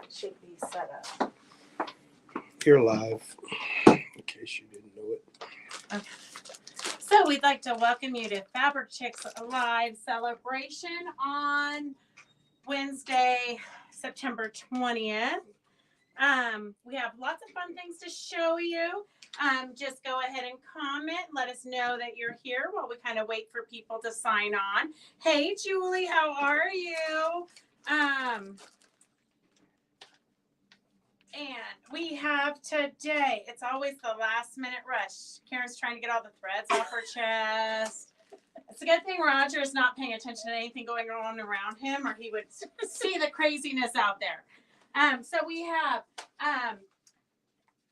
should be set up. You're live, in case you didn't know it. Okay. So we'd like to welcome you to Fabric Chicks Live celebration on Wednesday, September 20th. We have lots of fun things to show you. Just go ahead and comment. Let us know that you're here while we kind of wait for people to sign on. Hey, Julie, how are you? And we have today, it's always the last minute rush. Karen's trying to get all the threads off her chest. It's a good thing Roger is not paying attention to anything going on around him, or he would see the craziness out there. So we have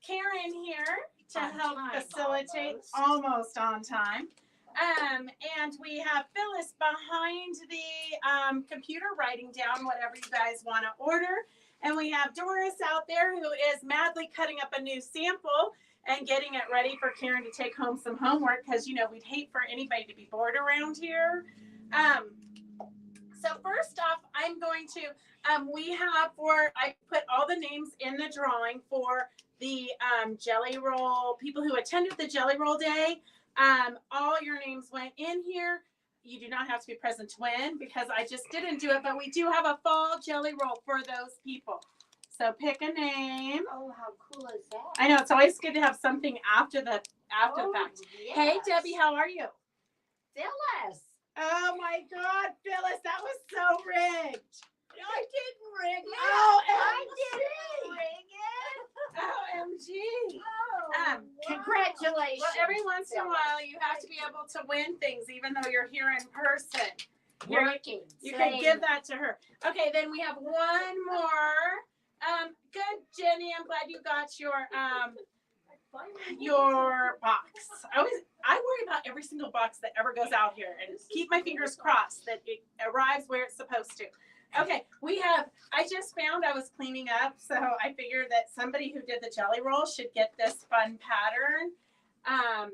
Karen here to help facilitate, almost on time. And we have Phyllis behind the computer writing down whatever you guys want to order. And we have Doris out there who is madly cutting up a new sample and getting it ready for Karen to take home some homework, because, you know, we'd hate for anybody to be bored around here. So first off, I'm going to, I put all the names in the drawing for the Jelly Roll, people who attended the Jelly Roll Day. All your names went in here. You do not have to be present to win, because I just didn't do it, but we do have a fall Jelly Roll for those people. So pick a name. Oh, how cool is that? I know, it's always good to have something after the fact. Yes. Hey, Debbie, how are you? Phyllis. Oh my God, Phyllis, that was so rigged. I didn't rig it. Oh, I didn't rig it. OMG. Oh, congratulations. Well, every once in a Phyllis. while, you have to be able to win things, even though you're here in person. Working. You can give that to her. Okay, then we have one more. Good, Jenny. I'm glad you got your box. I worry about every single box that ever goes out here, and keep my fingers crossed that it arrives where it's supposed to. Okay, I just found I was cleaning up, so I figured that somebody who did the Jelly Roll should get this fun pattern. I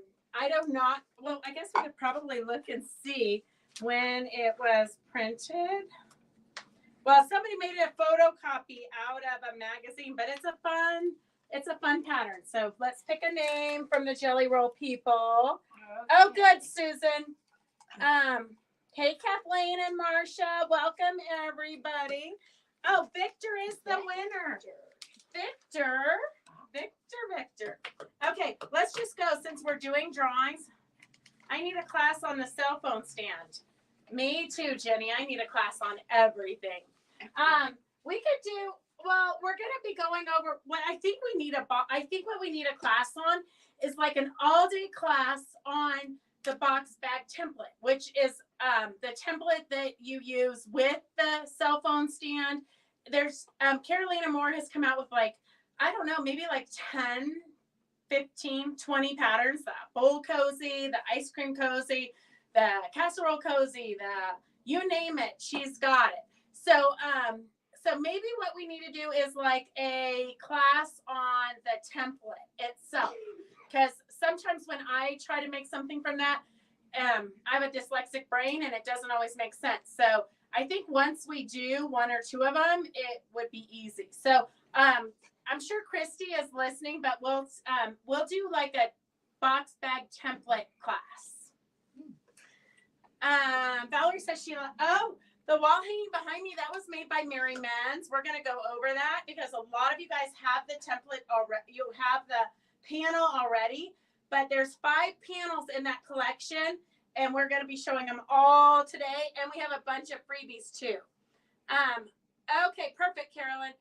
guess we could probably look and see when it was printed. Well, somebody made a photocopy out of a magazine, but it's a fun pattern. So let's pick a name from the Jelly Roll people. Okay. Oh, good, Susan. Hey, Kathleen and Marcia. Welcome, everybody. Oh, Victor is the winner. Victor. Okay, let's just go. Since we're doing drawings, I need a class on the cell phone stand. Me too, Jenny. I need a class on everything. We could do, well, we're going to be going over what I think what we need a class on is like an all-day class on the box bag template, which is the template that you use with the cell phone stand. There's Carolina Moore has come out with maybe 10, 15, 20 patterns. The bowl cozy, the ice cream cozy, the casserole cozy, you name it, she's got it. So maybe what we need to do is like a class on the template itself, because sometimes when I try to make something from that, I have a dyslexic brain and it doesn't always make sense. So I think once we do one or two of them, it would be easy. So I'm sure Christy is listening, but we'll do like a box bag template class. Valerie says the wall hanging behind me, that was made by Mary Menz. We're going to go over that because a lot of you guys have the template already. You have the panel already, but there's 5 panels in that collection, and we're going to be showing them all today, and we have a bunch of freebies too. Okay, perfect, Carolyn.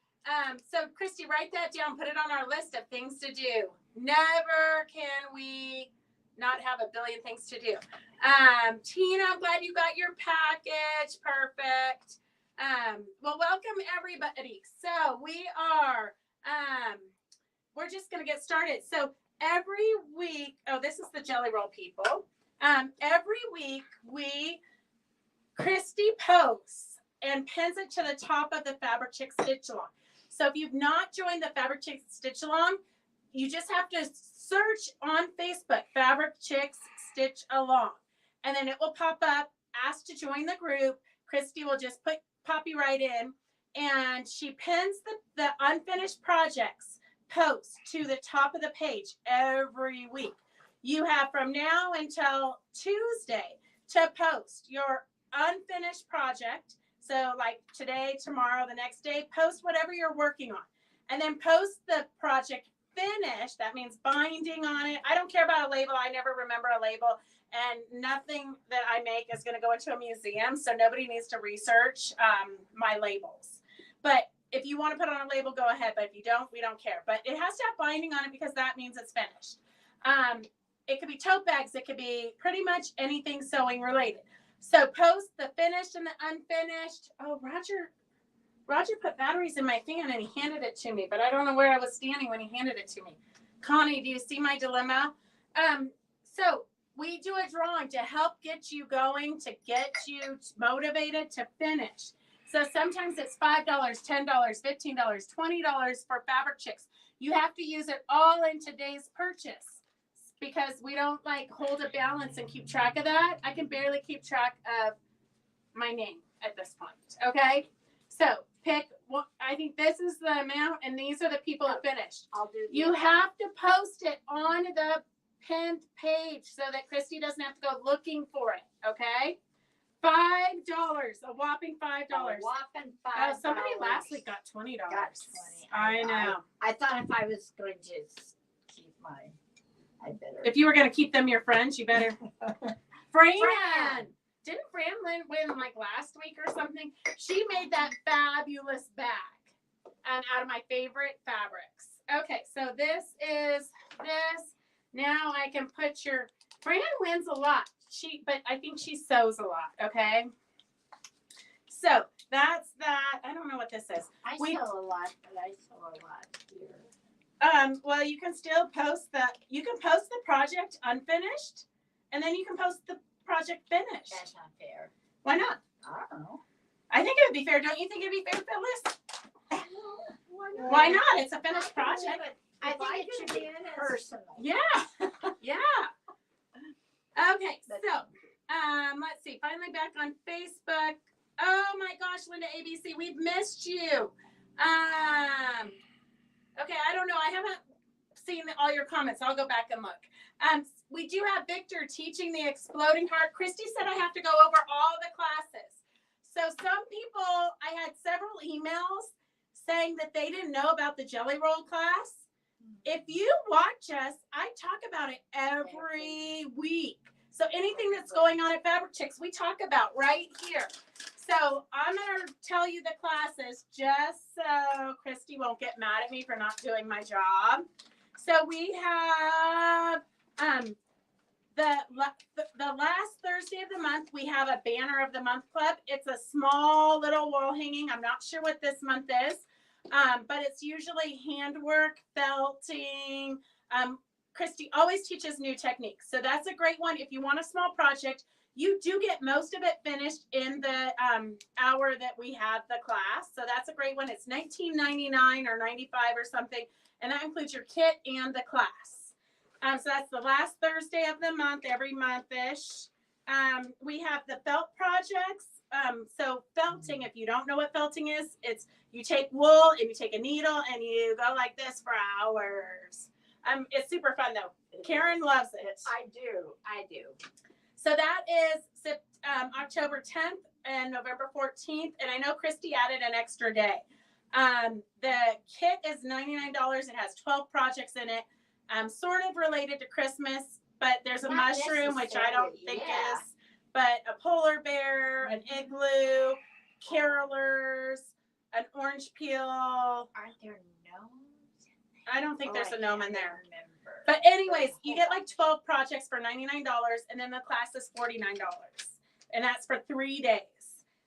So Christy, write that down, put it on our list of things to do. Never can we not have a billion things to do. Tina, I'm glad you got your package. Perfect. Well, welcome everybody. So we're just going to get started. So every week, this is the Jelly Roll people. Every week Christy posts and pins it to the top of the Fabric Chicks Stitch Along. So if you've not joined the Fabric Chicks Stitch Along, you just have to search on Facebook, Fabric Chicks Stitch Along. And then it will pop up, ask to join the group. Christy will just pop you right in. and she pins the unfinished projects post to the top of the page every week. You have from now until Tuesday to post your unfinished project. So like today, tomorrow, the next day, post whatever you're working on. And then post the project finished. That means binding on it. I don't care about a label. I never remember a label. And nothing that I make is going to go into a museum. So nobody needs to research my labels. But if you want to put on a label, go ahead. But if you don't, we don't care. But it has to have binding on it because that means it's finished. It could be tote bags. It could be pretty much anything sewing related. So post the finished and the unfinished. Oh, Roger put batteries in my fan and he handed it to me, but I don't know where I was standing when he handed it to me. Connie, do you see my dilemma? So we do a drawing to help get you going, to get you motivated to finish. So sometimes it's $5, $10, $15, $20 for Fabric Chicks. You have to use it all in today's purchase because we don't like hold a balance and keep track of that. I can barely keep track of my name at this point. Okay. So pick one. I think this is the amount and these are the people who finished. I'll do You have to post it on the pinned page so that Christy doesn't have to go looking for it. Okay. $5, a whopping $5. a whopping $5. Somebody last week got $20. Got 20. I know. I thought if I was going to keep mine, I better. If you were going to keep them your friends, you better. Fran. Didn't Fran win like last week or something? She made that fabulous bag out of my favorite fabrics. Okay, so this is this. Now I can put your. Fran wins a lot. But I think she sews a lot. Okay. So that's that. I don't know what this is. I sew a lot, but I sew a lot here. Well, you can still post you can post the project unfinished, and then you can post the project finished. That's not fair. Why not? I don't know. I think it would be fair. Don't you think it'd be fair, Phyllis? Why not? It's a finished project. I think it should be personal. Yeah. Yeah. Okay. So, let's see. Finally back on Facebook. Oh my gosh, Linda ABC, we've missed you. Okay, I don't know. I haven't seen all your comments. I'll go back and look. We do have Victor teaching the Exploding Heart. Christy said I have to go over all the classes. So some people, I had several emails saying that they didn't know about the Jelly Roll class. If you watch us, I talk about it every week. So anything that's going on at Fabric Chicks, we talk about right here. So I'm going to tell you the classes just so Christy won't get mad at me for not doing my job. So we have the last Thursday of the month, we have a Banner of the Month Club. It's a small little wall hanging. I'm not sure what this month is, but it's usually handwork, felting. Christy always teaches new techniques. So that's a great one. If you want a small project, you do get most of it finished in the hour that we have the class. So that's a great one. It's $19.99 or $95 or something. And that includes your kit and the class. So that's the last Thursday of the month, every month-ish. We have the felt projects. So felting, if you don't know what felting is, it's you take wool and you take a needle and you go like this for hours. It's super fun though. Karen loves it. I do. So that is October 10th and November 14th. And I know Christy added an extra day. The kit is $99. It has 12 projects in it. Sort of related to Christmas, but there's a Not mushroom, which I don't think necessarily, is, but a polar bear, an igloo, carolers, an orange peel. Aren't there gnomes? I don't think there's a gnome in there. Remember. But anyways, you get like 12 projects for $99, and then the class is $49. And that's for 3 days.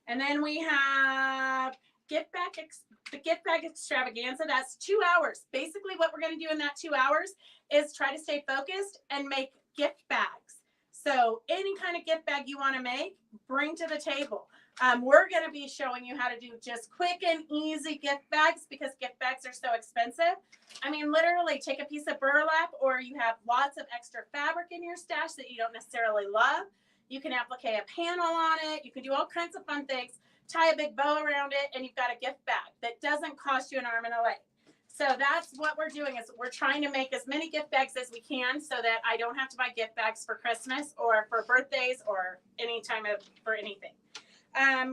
And then we have the gift bag extravaganza. That's 2 hours. Basically what we're going to do in that 2 hours is try to stay focused and make gift bags. So any kind of gift bag you want to make, bring to the table. We're going to be showing you how to do just quick and easy gift bags because gift bags are so expensive. I mean, literally take a piece of burlap, or you have lots of extra fabric in your stash that you don't necessarily love. You can applique a panel on it. You can do all kinds of fun things. tie a big bow around it, and you've got a gift bag that doesn't cost you an arm and a leg. So that's what we're doing, is we're trying to make as many gift bags as we can so that I don't have to buy gift bags for Christmas or for birthdays or any time for anything.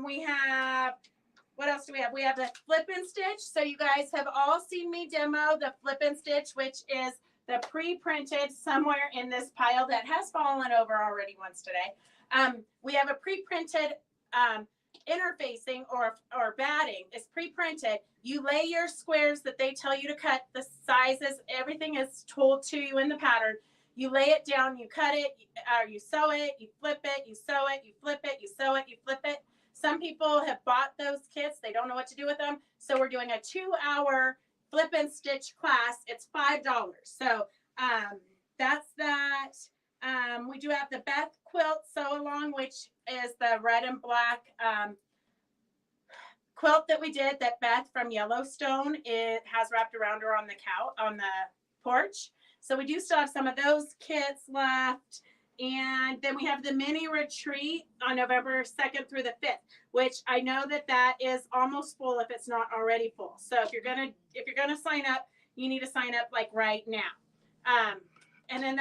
We have, what else do we have? We have the flip and stitch. So you guys have all seen me demo the flip and stitch, which is the pre-printed somewhere in this pile that has fallen over already once today. We have a pre-printed interfacing or batting is pre-printed. You lay your squares that they tell you to cut, the sizes, everything is told to you in the pattern. You lay it down, you cut it, or you sew it, you flip it, you sew it, you flip it, you sew it, you flip it. Some people have bought those kits. They don't know what to do with them. So we're doing a 2-hour flip and stitch class. It's $5. So that's that. We do have the Beth quilt sew along, which is the red and black quilt that we did that Beth from Yellowstone has wrapped around her on the porch. So we do still have some of those kits left. And then we have the mini retreat on November 2nd through the 5th, which I know that is almost full if it's not already full. So if you're gonna sign up, you need to sign up like right now. And then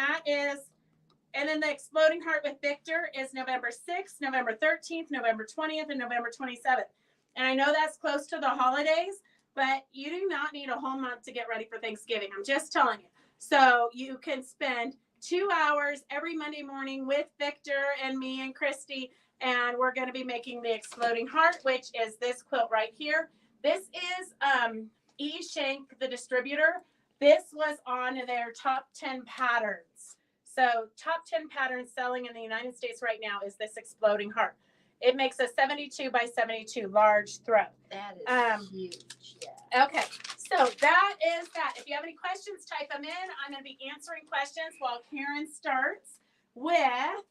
the Exploding Heart with Victor is November 6th, November 13th, November 20th, and November 27th. And I know that's close to the holidays, but you do not need a whole month to get ready for Thanksgiving. I'm just telling you. So you can spend 2 hours every Monday morning with Victor and me and Christy, and we're going to be making the Exploding Heart, which is this quilt right here. This is E. Shank, the distributor. This was on their top 10 patterns. So top 10 patterns selling in the United States right now is this Exploding Heart. It makes a 72 by 72 large throw. That is huge. Yeah. Okay, so that is that. If you have any questions, type them in. I'm going to be answering questions while Karen starts with,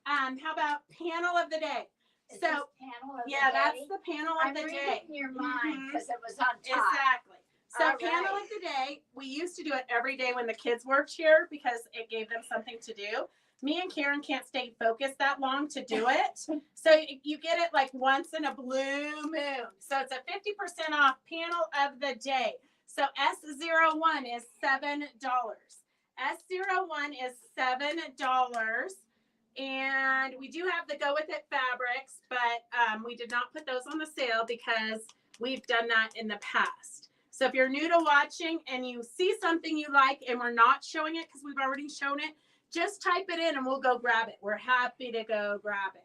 how about panel of the day? Is So, this panel of the that's day? the panel of the day. I'm reading your mind because it was on top. Exactly. So All panel right. of the day, we used to do it every day when the kids worked here because it gave them something to do. Me and Karen can't stay focused that long to do it. So you get it like once in a blue moon. So it's a 50% off panel of the day. So S01 is $7. S01 is $7. And we do have the Go With It fabrics, but we did not put those on the sale because we've done that in the past. So if you're new to watching and you see something you like and we're not showing it because we've already shown it, just type it in and we'll go grab it. We're happy to go grab it.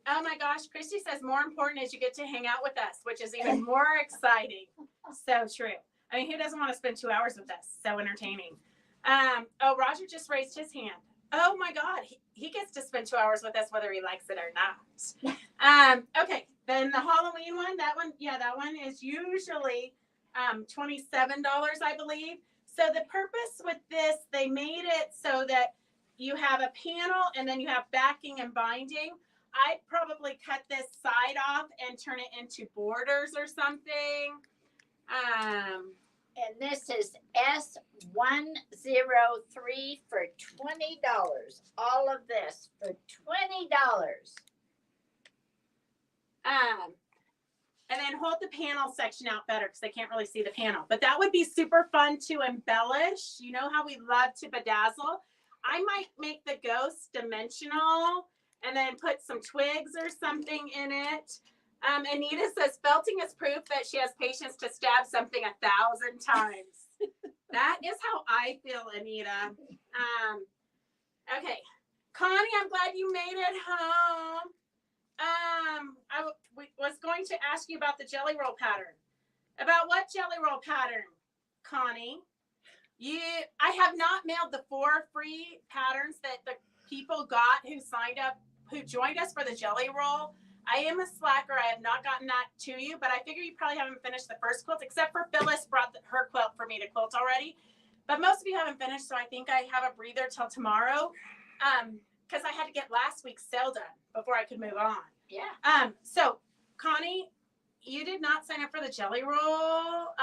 Oh my gosh, Christy says more important is you get to hang out with us, which is even more exciting. So true. I mean, who doesn't want to spend 2 hours with us? So entertaining. Oh, Roger just raised his hand. Oh my God, he gets to spend 2 hours with us whether he likes it or not. Okay, then the Halloween one, that one is usually $27, I believe. So the purpose with this, they made it so that you have a panel and then you have backing and binding. I'd probably cut this side off and turn it into borders or something. And this is S103 for $20. All of this for $20. And then hold the panel section out better because they can't really see the panel. But that would be super fun to embellish. You know how we love to bedazzle? I might make the ghost dimensional and then put some twigs or something in it. Anita says, felting is proof that she has patience to stab something 1,000 times. That is how I feel, Anita. Okay. Connie, I'm glad you made it home. I was going to ask you about the jelly roll pattern. About what jelly roll pattern, Connie? I have not mailed the 4 free patterns that the people got who signed up, who joined us for the jelly roll. I am a slacker. I have not gotten that to you, but I figure you probably haven't finished the first quilt, except for Phyllis brought her quilt for me to quilt already. But most of you haven't finished, so I think I have a breather till tomorrow. Because I had to get last week's sale done before I could move on. Yeah. So Connie, you did not sign up for the jelly roll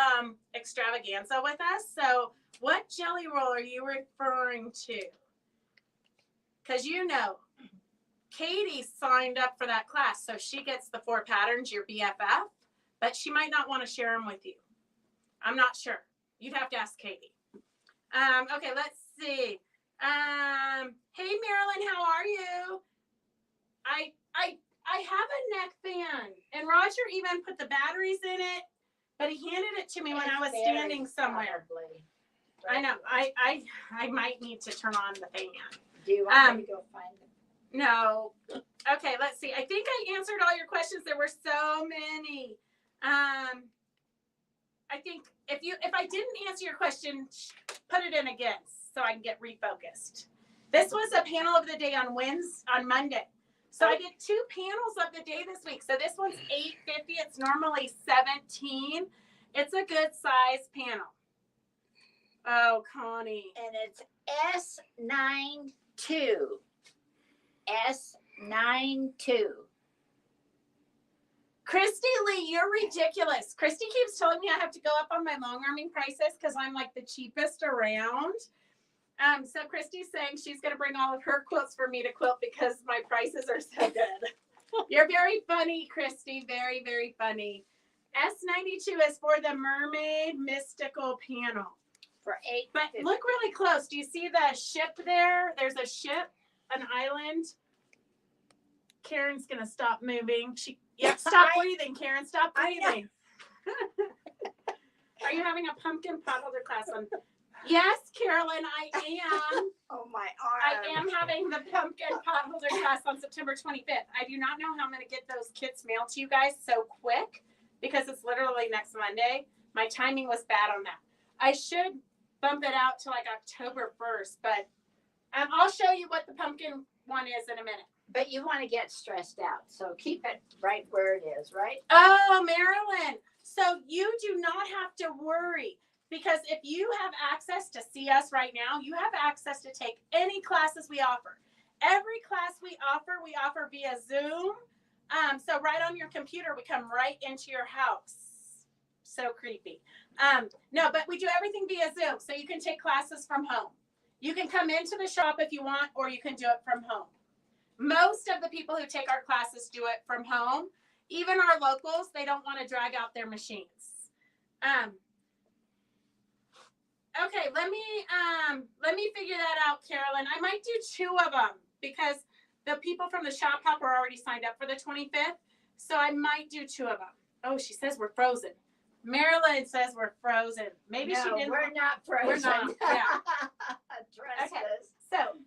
extravaganza with us. So what jelly roll are you referring to? Because you know, Katie signed up for that class, so she gets the 4 patterns, your BFF, but she might not want to share them with you. I'm not sure. You'd have to ask Katie. Okay, let's see. Hey Marilyn, how are you? I have a neck fan, and Roger even put the batteries in it, but he handed it to me when I was standing somewhere. Probably. I know. I might need to turn on the fan. Do you want me to go find them? No. Okay, let's see. I think I answered all your questions. There were so many. I think if I didn't answer your question, put it in again so I can get refocused. This was a panel of the day on Monday. So I did 2 panels of the day this week. So this one's $8.50. It's normally $17. It's a good size panel. Oh, Connie. And it's S92. S92. Christy Lee, you're ridiculous. Christy keeps telling me I have to go up on my long arming prices because I'm like the cheapest around. So Christy's saying she's going to bring all of her quilts for me to quilt because my prices are so good. You're very funny, Christy. Very, very funny. S92 is for the Mermaid Mystical panel. For $8.50. But look really close. Do you see the ship there? There's a ship, an island. Karen's going to stop moving. Stop breathing, Karen. Stop breathing. Are you having a pumpkin pot holder class on? Yes, Carolyn, I am. Oh, my arm. I am having the pumpkin pot holder class on September 25th. I do not know how I'm going to get those kits mailed to you guys so quick because it's literally next Monday. My timing was bad on that. I should bump it out to like October 1st, but I'll show you what the pumpkin one is in a minute. But you want to get stressed out, so keep it right where it is, right? Oh, Marilyn. So you do not have to worry because if you have access to see us right now, you have access to take any classes we offer. Every class we offer via Zoom. So right on your computer, we come right into your house. So creepy. No, but we do everything via Zoom. So you can take classes from home. You can come into the shop if you want, or you can do it from home. Most of the people who take our classes do it from home. Even our locals, they don't want to drag out their machines. Okay, let me figure that out, Carolyn. I might do 2 of them because the people from the shop hop are already signed up for the 25th. So I might do 2 of them. Oh, she says we're frozen. Marilyn says we're frozen. Maybe no, she didn't. We're not frozen. We're not. Yeah. Trust Okay. us. So,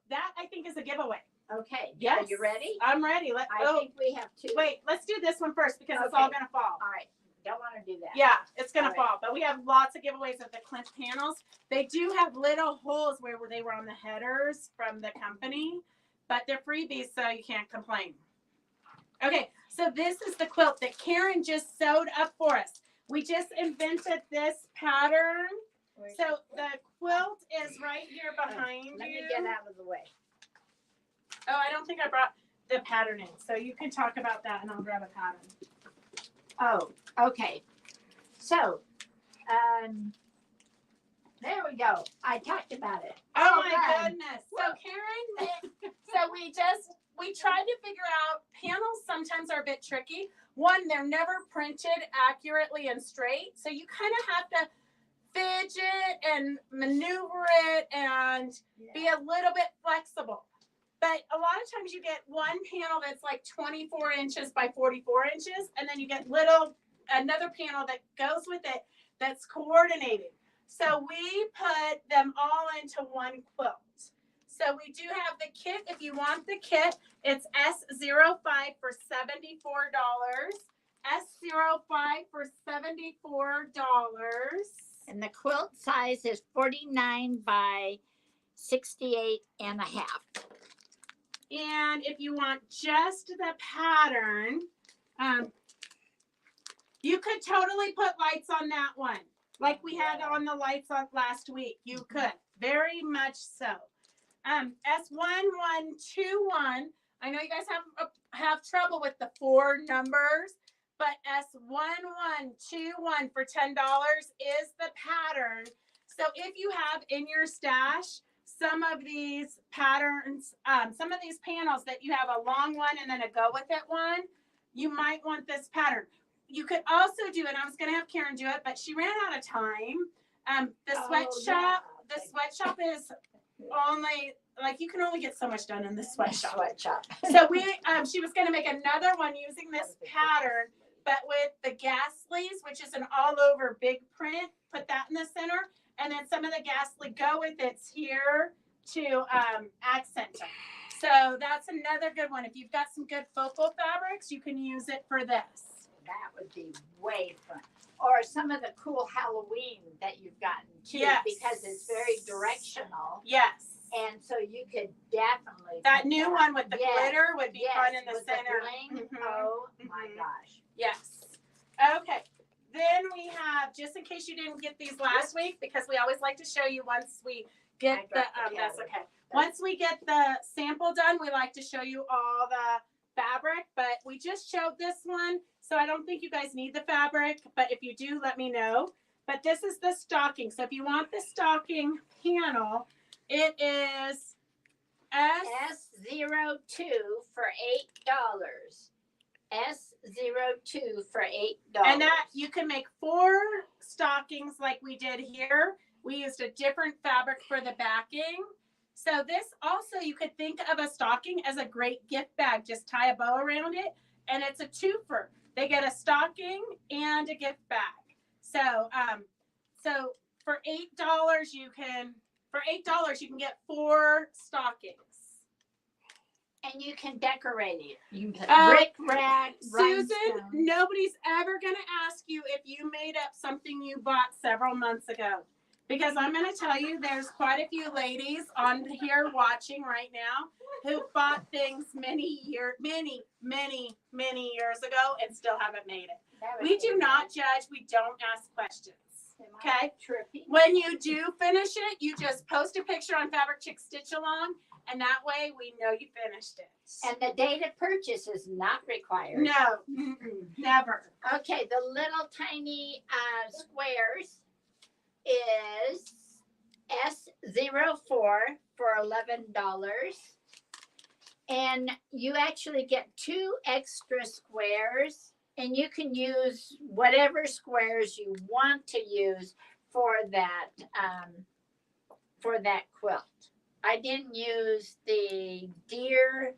that I think is a giveaway. Okay. Yes. Are you ready? I'm ready. I think we have 2. Wait, let's do this one first because it's all Okay. going to fall. All right. Don't want to do that. Yeah, it's going to All fall. But we have lots of giveaways of the Clint panels. They do have little holes where they were on the headers from the company, but they're freebies, so you can't complain. Okay, so this is the quilt that Karen just sewed up for us. We just invented this pattern. So the quilt is right here behind Let you. me get out of the way. Oh, I don't think I brought the pattern in. So you can talk about that and I'll grab a pattern. Oh, okay. So, there we go. I talked about it. Oh my done. goodness. So Karen, we tried to figure out panels sometimes are a bit tricky. One, they're never printed accurately and straight. So you kind of have to fidget and maneuver it and be a little bit flexible. But a lot of times you get one panel that's like 24 inches by 44 inches, and then you get another panel that goes with it that's coordinated. So we put them all into one quilt. So we do have the kit. If you want the kit, it's S05 for $74. S05 for $74. And the quilt size is 49 by 68 and a half. And if you want just the pattern, you could totally put lights on that one. Like we had on the lights on last week. You could. Very much so. S1121. I know you guys have trouble with the 4 numbers, but S1121 for $10 is the pattern. So if you have in your stash some of these patterns, some of these panels that you have a long one and then a go with it one, you might want this pattern. You could also do it. I was going to have Karen do it, but she ran out of time. The sweatshop, the sweatshop is only like you can only get so much done in the sweatshop. So she was going to make another one using this pattern, but with the Gasleys, which is an all over big print. Put that in the center, and then some of the Gasley go with it's here to accent them. So that's another good one. If you've got some good focal fabrics, you can use it for this. That would be way fun. Or some of the cool Halloween that you've gotten too, Yes. because it's very directional. Yes. And so you could definitely That new one with the Yes. glitter would be fun in the with center. bling. Mhm. Oh my Mhm. gosh. Yes. Okay. Then we have, just in case you didn't get these last week, because we always like to show you once we get the, that's okay. Once we get the sample done, we like to show you all the fabric, but we just showed this one. So I don't think you guys need the fabric, but if you do, let me know. But this is the stocking. So if you want the stocking panel, it is S02 for $8. S02 for $8. And that you can make 4 stockings like we did here. We used a different fabric for the backing. So this also, you could think of a stocking as a great gift bag. Just tie a bow around it, and it's a twofer. They get a stocking and a gift bag. So, so for $8 you can get 4 stockings. And you can decorate it. You can Uh, brick rack, Susan, rhinestones. nobody's ever going to ask you if you made up something you bought several months ago. Because I'm going to tell you, there's quite a few ladies on here watching right now who bought things many years ago and still haven't made it. We do not judge. We don't ask questions. Okay? Trippy. When you do finish it, you just post a picture on Fabric Chick Stitch Along, and that way we know you finished it. And the date of purchase is not required. No, never. Okay, the little tiny squares is S04 for $11. And you actually get 2 extra squares, and you can use whatever squares you want to use for that quilt. I didn't use the deer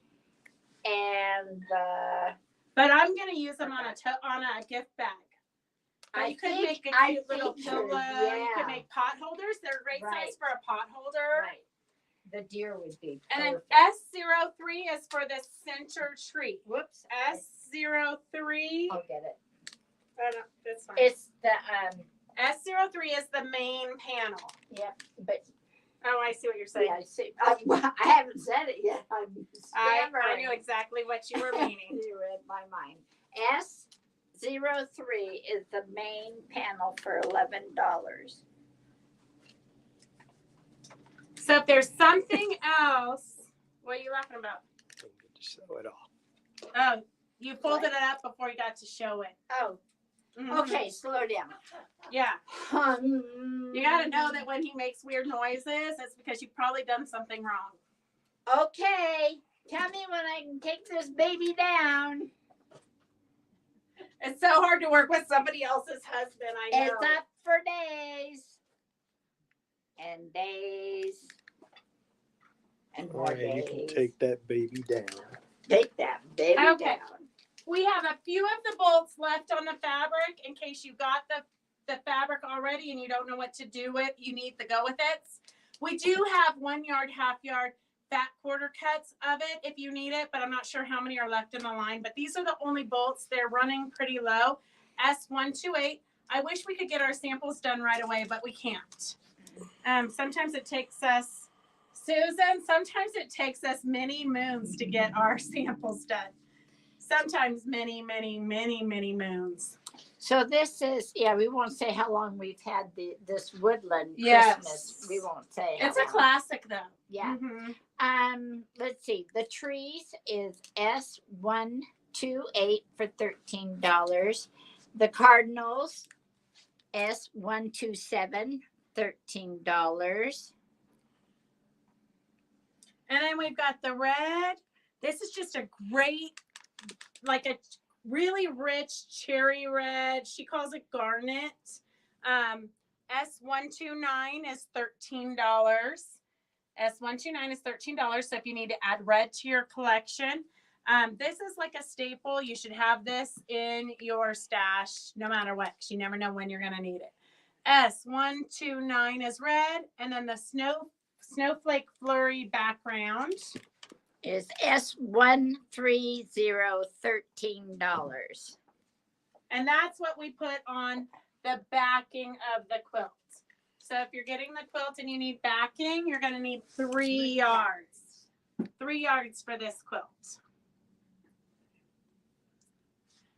and the. But I'm gonna use them on a gift bag. But you could make a cute little pillow. You could make pot holders. They're great size for a pot holder. Right. The deer would be And then perfect. S03 is for the center tree. Whoops. S03. I'll get it. Oh, no, that's fine. It's the S03 is the main panel. Yep. But Oh, I see what you're saying. yeah, I see. I haven't said it yet. I'm I stammering. knew exactly what you were meaning. You read my mind. S03 is the main panel for $11. So if there's something else, what are you laughing about? Don't get to show it off. Oh, you folded it up before you got to show it. Oh, Mhm. okay. Slow down. Yeah. You got to know that when he makes weird noises, it's because you've probably done something wrong. Okay. Tell me when I can take this baby down. It's so hard to work with somebody else's husband. I know. It's up for days. And days. And All more right, days. you can take that baby down. Take that baby Okay. down. We have a few of the bolts left on the fabric in case you got the fabric already and you don't know what to do with. You need the go with it. We do have 1 yard, half yard fat quarter cuts of it if you need it, but I'm not sure how many are left in the line. But these are the only bolts. They're running pretty low. S128. I wish we could get our samples done right away, but we can't. Sometimes it takes us, Susan, sometimes it takes us many moons to get our samples done. Sometimes many moons. So this is, we won't say how long we've had this woodland Yes. Christmas. We won't say how It's a long. classic though. Yeah. Mhm. Let's see. The trees is S128 for $13. The cardinals S127, $13. And then we've got the red. This is just a great, like a really rich cherry red. She calls it garnet. S129 is $13. S129 is $13. So if you need to add red to your collection, this is like a staple. You should have this in your stash no matter what, because you never know when you're going to need it. S129 is red, and then the snowflake flurry background is S130 $13. and that's what we put on the backing of the quilt. So if you're getting the quilt and you need backing, you're going to need 3 yards. 3 yards for this quilt.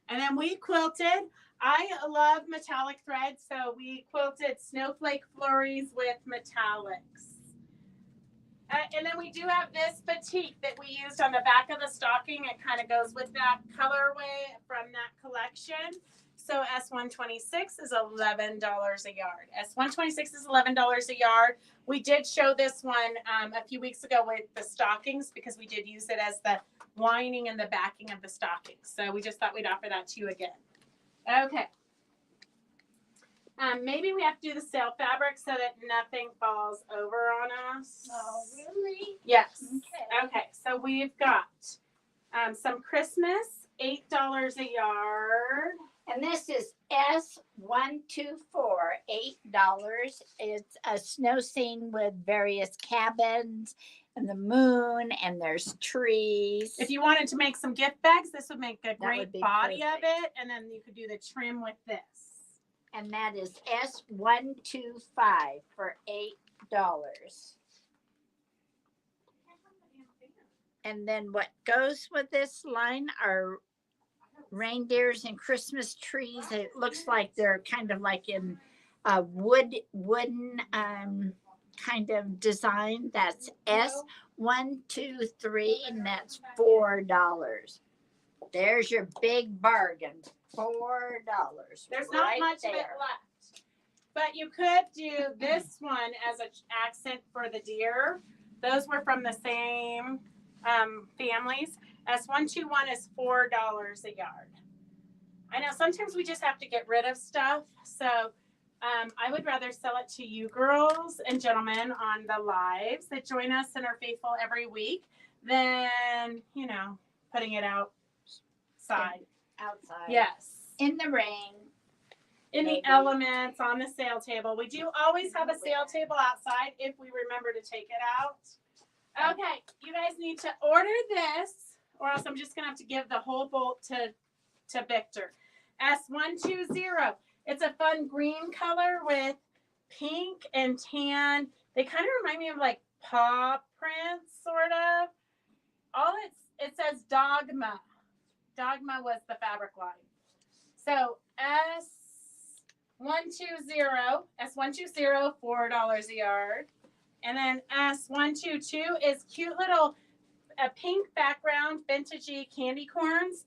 And then we quilted. I love metallic thread, so we quilted snowflake flurries with metallics. And then we do have this batik that we used on the back of the stocking. It kind of goes with that colorway from that collection. So S126 is $11 a yard. S126 is $11 a yard. We did show this one a few weeks ago with the stockings because we did use it as the lining and the backing of the stockings. So we just thought we'd offer that to you again. Okay. Maybe we have to do the sale fabric so that nothing falls over on us. Oh, really? Yes. Okay. Okay. So we've got some Christmas, $8 a yard. And this is S124, $8. It's a snow scene with various cabins and the moon, and there's trees. If you wanted to make some gift bags, this would make a would great be body of perfect. it. And then you could do the trim with this. And that is S125 for $8. And then what goes with this line are reindeers and Christmas trees. It looks like they're kind of like in a wooden kind of design. That's S123, and that's $4. There's your big bargain. $4. There's not right much there. of it left. But you could do this one as an accent for the deer. Those were from the same families. S121 is $4 a yard. I know sometimes we just have to get rid of stuff. So I would rather sell it to you girls and gentlemen on the lives that join us and are faithful every week than, you know, putting it outside. Outside. Yes. In the rain. In the Maybe. elements, on the sale table. We do always have a sale table outside if we remember to take it out. Okay, you guys need to order this, or else I'm just gonna have to give the whole bolt to Victor. S120. It's a fun green color with pink and tan. They kind of remind me of like paw prints, sort of. It says Dogma. Dogma was the fabric line. So S120, $4 a yard. And then S122 is cute little pink background, vintagey candy corns.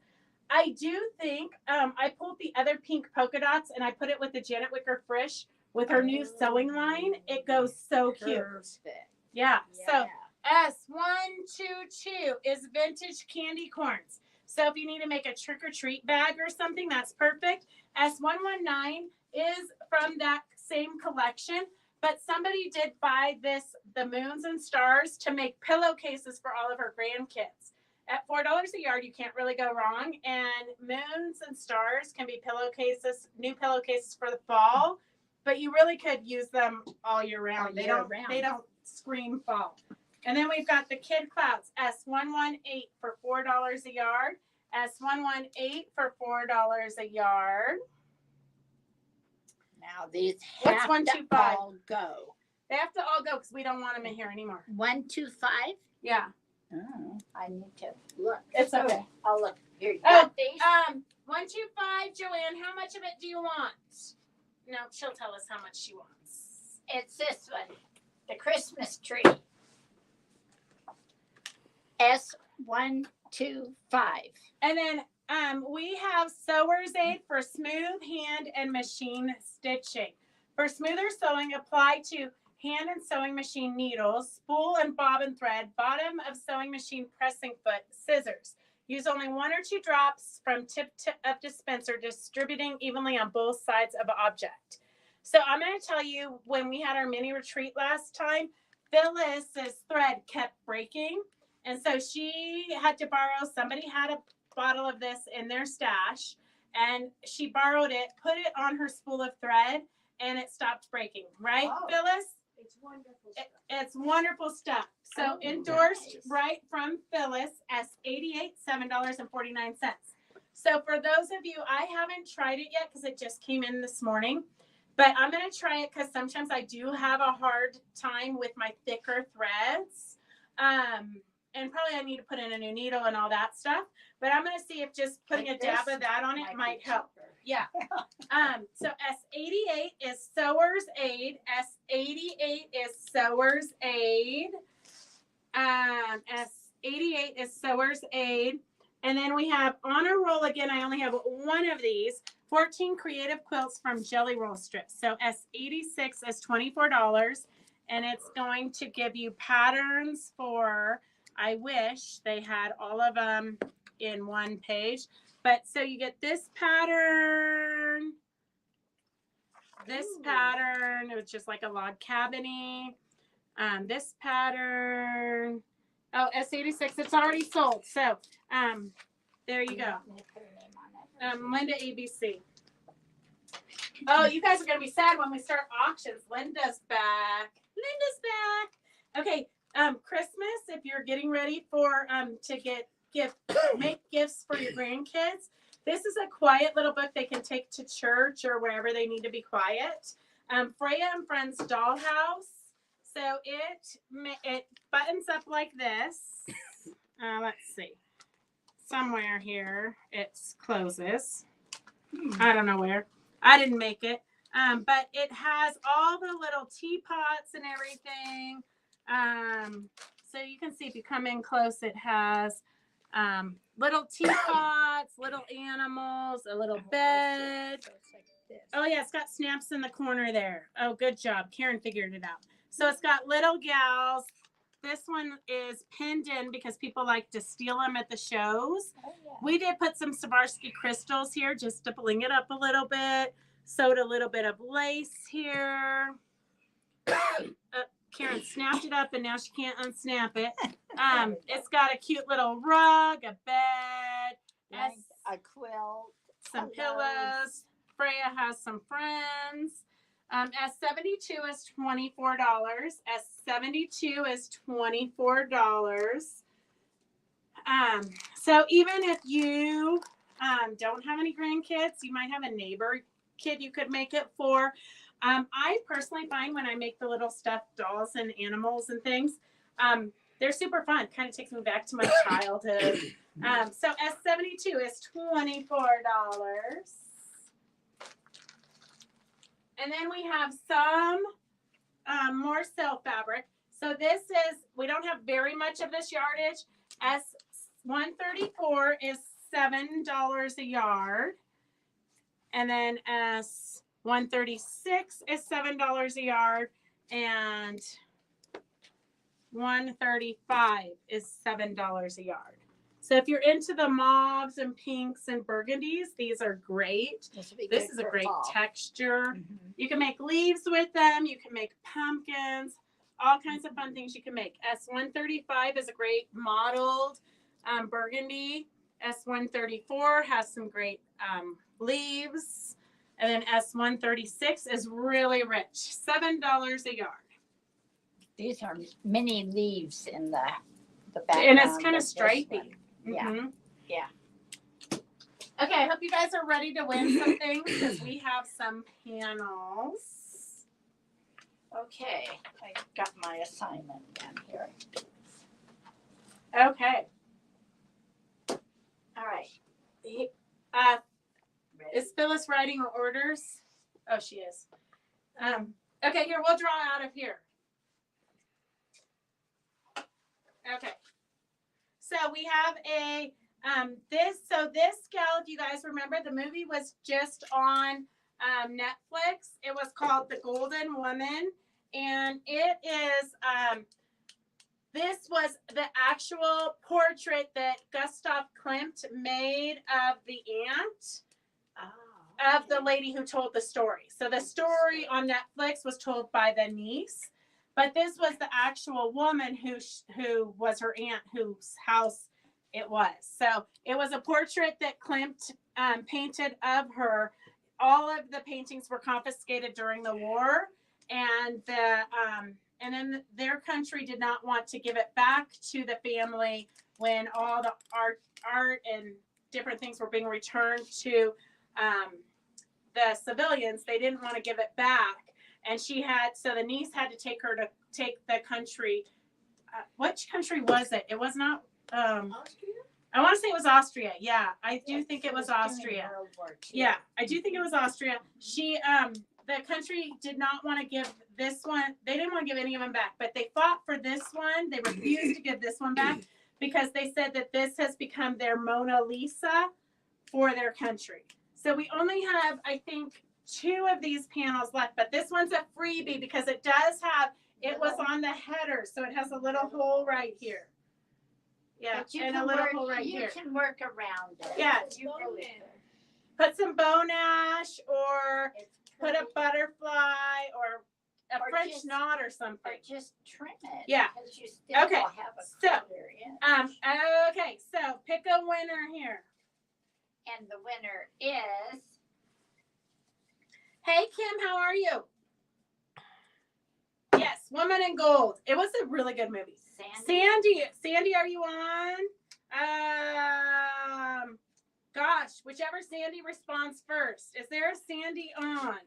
I do think I pulled the other pink polka dots and I put it with the Janet Wicker Frisch with her new sewing line. It goes so cute. Perfect. Yeah. Yeah. So S122 is vintage candy corns. So if you need to make a trick or treat bag or something, that's perfect. S119 is from that same collection, but somebody did buy the moons and stars to make pillowcases for all of her grandkids. At $4 a yard, you can't really go wrong. And moons and stars can be pillowcases, new pillowcases for the fall, but you really could use them all year round. They don't scream fall. And then we've got the kid clouds, S118 for $4 a yard, S118 for $4 a yard. Now these What's have 125? to all go. They have to all go because we don't want them in here anymore. 125? Yeah, Oh, I need to look. it's okay. I'll look. Here, you Oh, got these? 125, Joanne, how much of it do you want? No, she'll tell us how much she wants. It's this one, the Christmas tree. S125. And then we have Sewer's Aid for smooth hand and machine stitching. For smoother sewing, apply to hand and sewing machine needles, spool and bobbin thread, bottom of sewing machine pressing foot, scissors. Use only 1 or 2 drops from tip of dispenser, distributing evenly on both sides of object. So I'm going to tell you, when we had our mini retreat last time, Phyllis's thread kept breaking. And so she had to borrow, somebody had a bottle of this in their stash, and she borrowed it, put it on her spool of thread, and it stopped breaking. Right, Phyllis? It's wonderful. It's wonderful stuff. So endorsed right from Phyllis, S88, $7.49. So for those of you, I haven't tried it yet because it just came in this morning, but I'm going to try it because sometimes I do have a hard time with my thicker threads. And probably I need to put in a new needle and all that stuff, but I'm going to see if just putting a dab of that on it might help. Yeah. So S88 is Sewer's Aid. S88 is Sewer's Aid. S88 is Sewer's Aid. And then we have on a roll again. I only have one of these. 14 creative quilts from Jelly Roll Strips. So S86 is $24, and it's going to give you patterns for. I wish they had all of them in one page. But so you get this pattern, it was just like a log cabin-y. This pattern, oh, S86, it's already sold. So there you go. Linda ABC. Oh, you guys are going to be sad when we start auctions. Linda's back. Okay, Christmas, if you're getting ready for to make gifts for your grandkids. This is a quiet little book they can take to church or wherever they need to be quiet. Freya and Friends Dollhouse. So it buttons up like this. Let's see. Somewhere here it closes. I don't know where. I didn't make it. But it has all the little teapots and everything. So you can see if you come in close, it has little teapots, little animals, a little bed. Oh yeah, it's got snaps in the corner there. Oh, good job. Karen figured it out. So it's got little gals. This one is pinned in because people like to steal them at the shows. Oh, yeah. We did put some Swarovski crystals here just to bling it up a little bit. Sewed a little bit of lace here. Karen snapped it up and now she can't unsnap it. It's got a cute little rug, a bed, a quilt, some pillows. Freya has some friends. S72 is $24. S72 is $24. So even if you don't have any grandkids, you might have a neighbor kid you could make it for. I personally find when I make the little stuffed dolls and animals and things, they're super fun. Kind of takes me back to my childhood. So S72 is $24. And then we have some more silk fabric. So this is, we don't have very much of this yardage. S134 is $7 a yard. And then S136 is $7 a yard. And 135 is $7 a yard. So if you're into the mauves and pinks and burgundies, these are great. This is a great texture. Mm-hmm. You can make leaves with them. You can make pumpkins, all kinds of fun things you can make. S135 is a great mottled burgundy. S134 has some great leaves. And then S136 is really rich, $7 a yard. These are mini leaves in the background. And it's kind of stripy. Yeah. Mm-hmm. Yeah. Okay, I hope you guys are ready to win some things because we have some panels. Okay, I got my assignment down here. Okay. All right. Is Phyllis writing her orders? Oh, she is. Okay, here, we'll draw out of here. Okay. So we have a, this gal, if you guys remember, the movie was just on Netflix. It was called The Golden Woman. and it is this was the actual portrait that Gustav Klimt made of the aunt of the lady who told the story. So the story on Netflix was told by the niece, but this was the actual woman who was her aunt, whose house it was. So it was a portrait that Klimt painted of her. All of the paintings were confiscated during the war, and then their country did not want to give it back to the family when all the art and different things were being returned to the civilians. They didn't want to give it back, and so the niece had to take the country. Which country was it? It was not. Austria? I want to say it was Austria. Yeah, I do think it was Austria. Yeah, I do think it was Austria. The country did not want to give this one. They didn't want to give any of them back, but they fought for this one. They refused to give this one back because they said that this has become their Mona Lisa for their country. So we only have, I think, 2 of these panels left, but this one's a freebie because it was on the header, so it has a little hole right here. Yeah, and a little hole right here. You can work around it. Yeah. You really Put some bone ash or put a butterfly or a French knot or something. Or just trim it. Yeah. Because you still Okay, will have a so, color in. Okay, so pick a winner here. And the winner is Hey Kim, how are you? Yes, Woman in Gold. It was a really good movie. Sandy, are you on? Gosh, whichever Sandy responds first. Is there a Sandy on?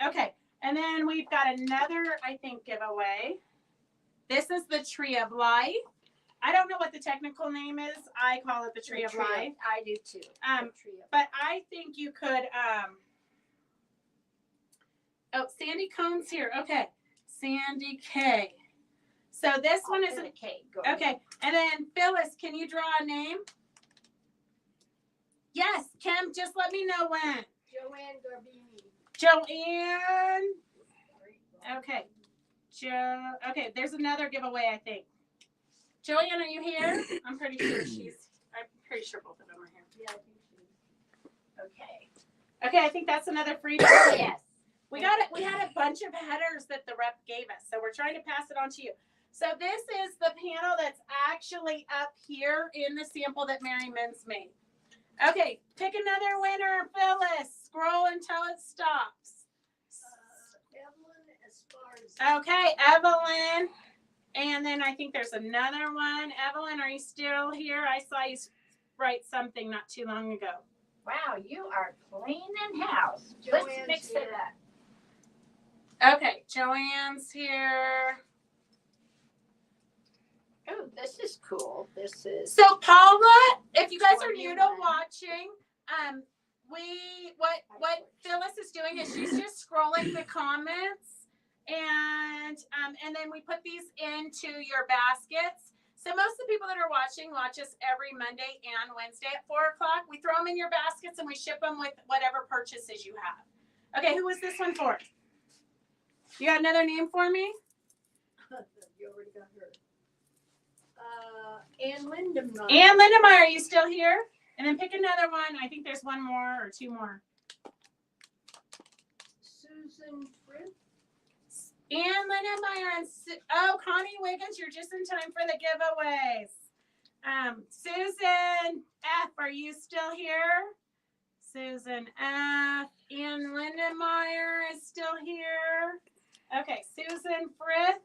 Okay, and then we've got another, I think, giveaway. This is the Tree of Life. I don't know what the technical name is. I call it the Tree of Life. I do too. But I think you could, oh, Sandy Combs here. Okay, Sandy K. So this one is a K. Okay, and then Phyllis, can you draw a name? Yes, Kim, just let me know when. Joanne Garbini. Joanne. Okay. Okay, there's another giveaway, I think. Joanne, are you here? I'm pretty sure both of them are here. Yeah, I think she is. Okay. Okay, I think that's another free. Yes. We had a bunch of headers that the rep gave us, so we're trying to pass it on to you. So this is the panel that's actually up here in the sample that Mary Mintz made. Okay, pick another winner, Phyllis. Scroll until it stops. Evelyn Esparza. Okay, Evelyn. And then I think there's another one. Evelyn, are you still here? I saw you write something not too long ago. Wow, you are cleaning house. Joanne's Let's mix here. it up. Okay, Joanne's here. Oh, this is cool. This is So Paula, if you guys are new to 21. watching, what Phyllis is doing is she's just scrolling the comments, and then we put these into your baskets. So most of the people that are watching watch us every Monday and Wednesday at 4:00. We throw them in your baskets and we ship them with whatever purchases you have. Okay, who was this one for? You got another name for me? You already got her. Ann Lindemeyer. Ann Lindemeyer, are you still here? And then pick another one. I think there's one more or 2 more. Susan Frith. Ann Lindemeyer and Connie Wiggins, you're just in time for the giveaways. Susan F, are you still here? Susan F. Ann Lindemeyer is still here. Okay, Susan Frith.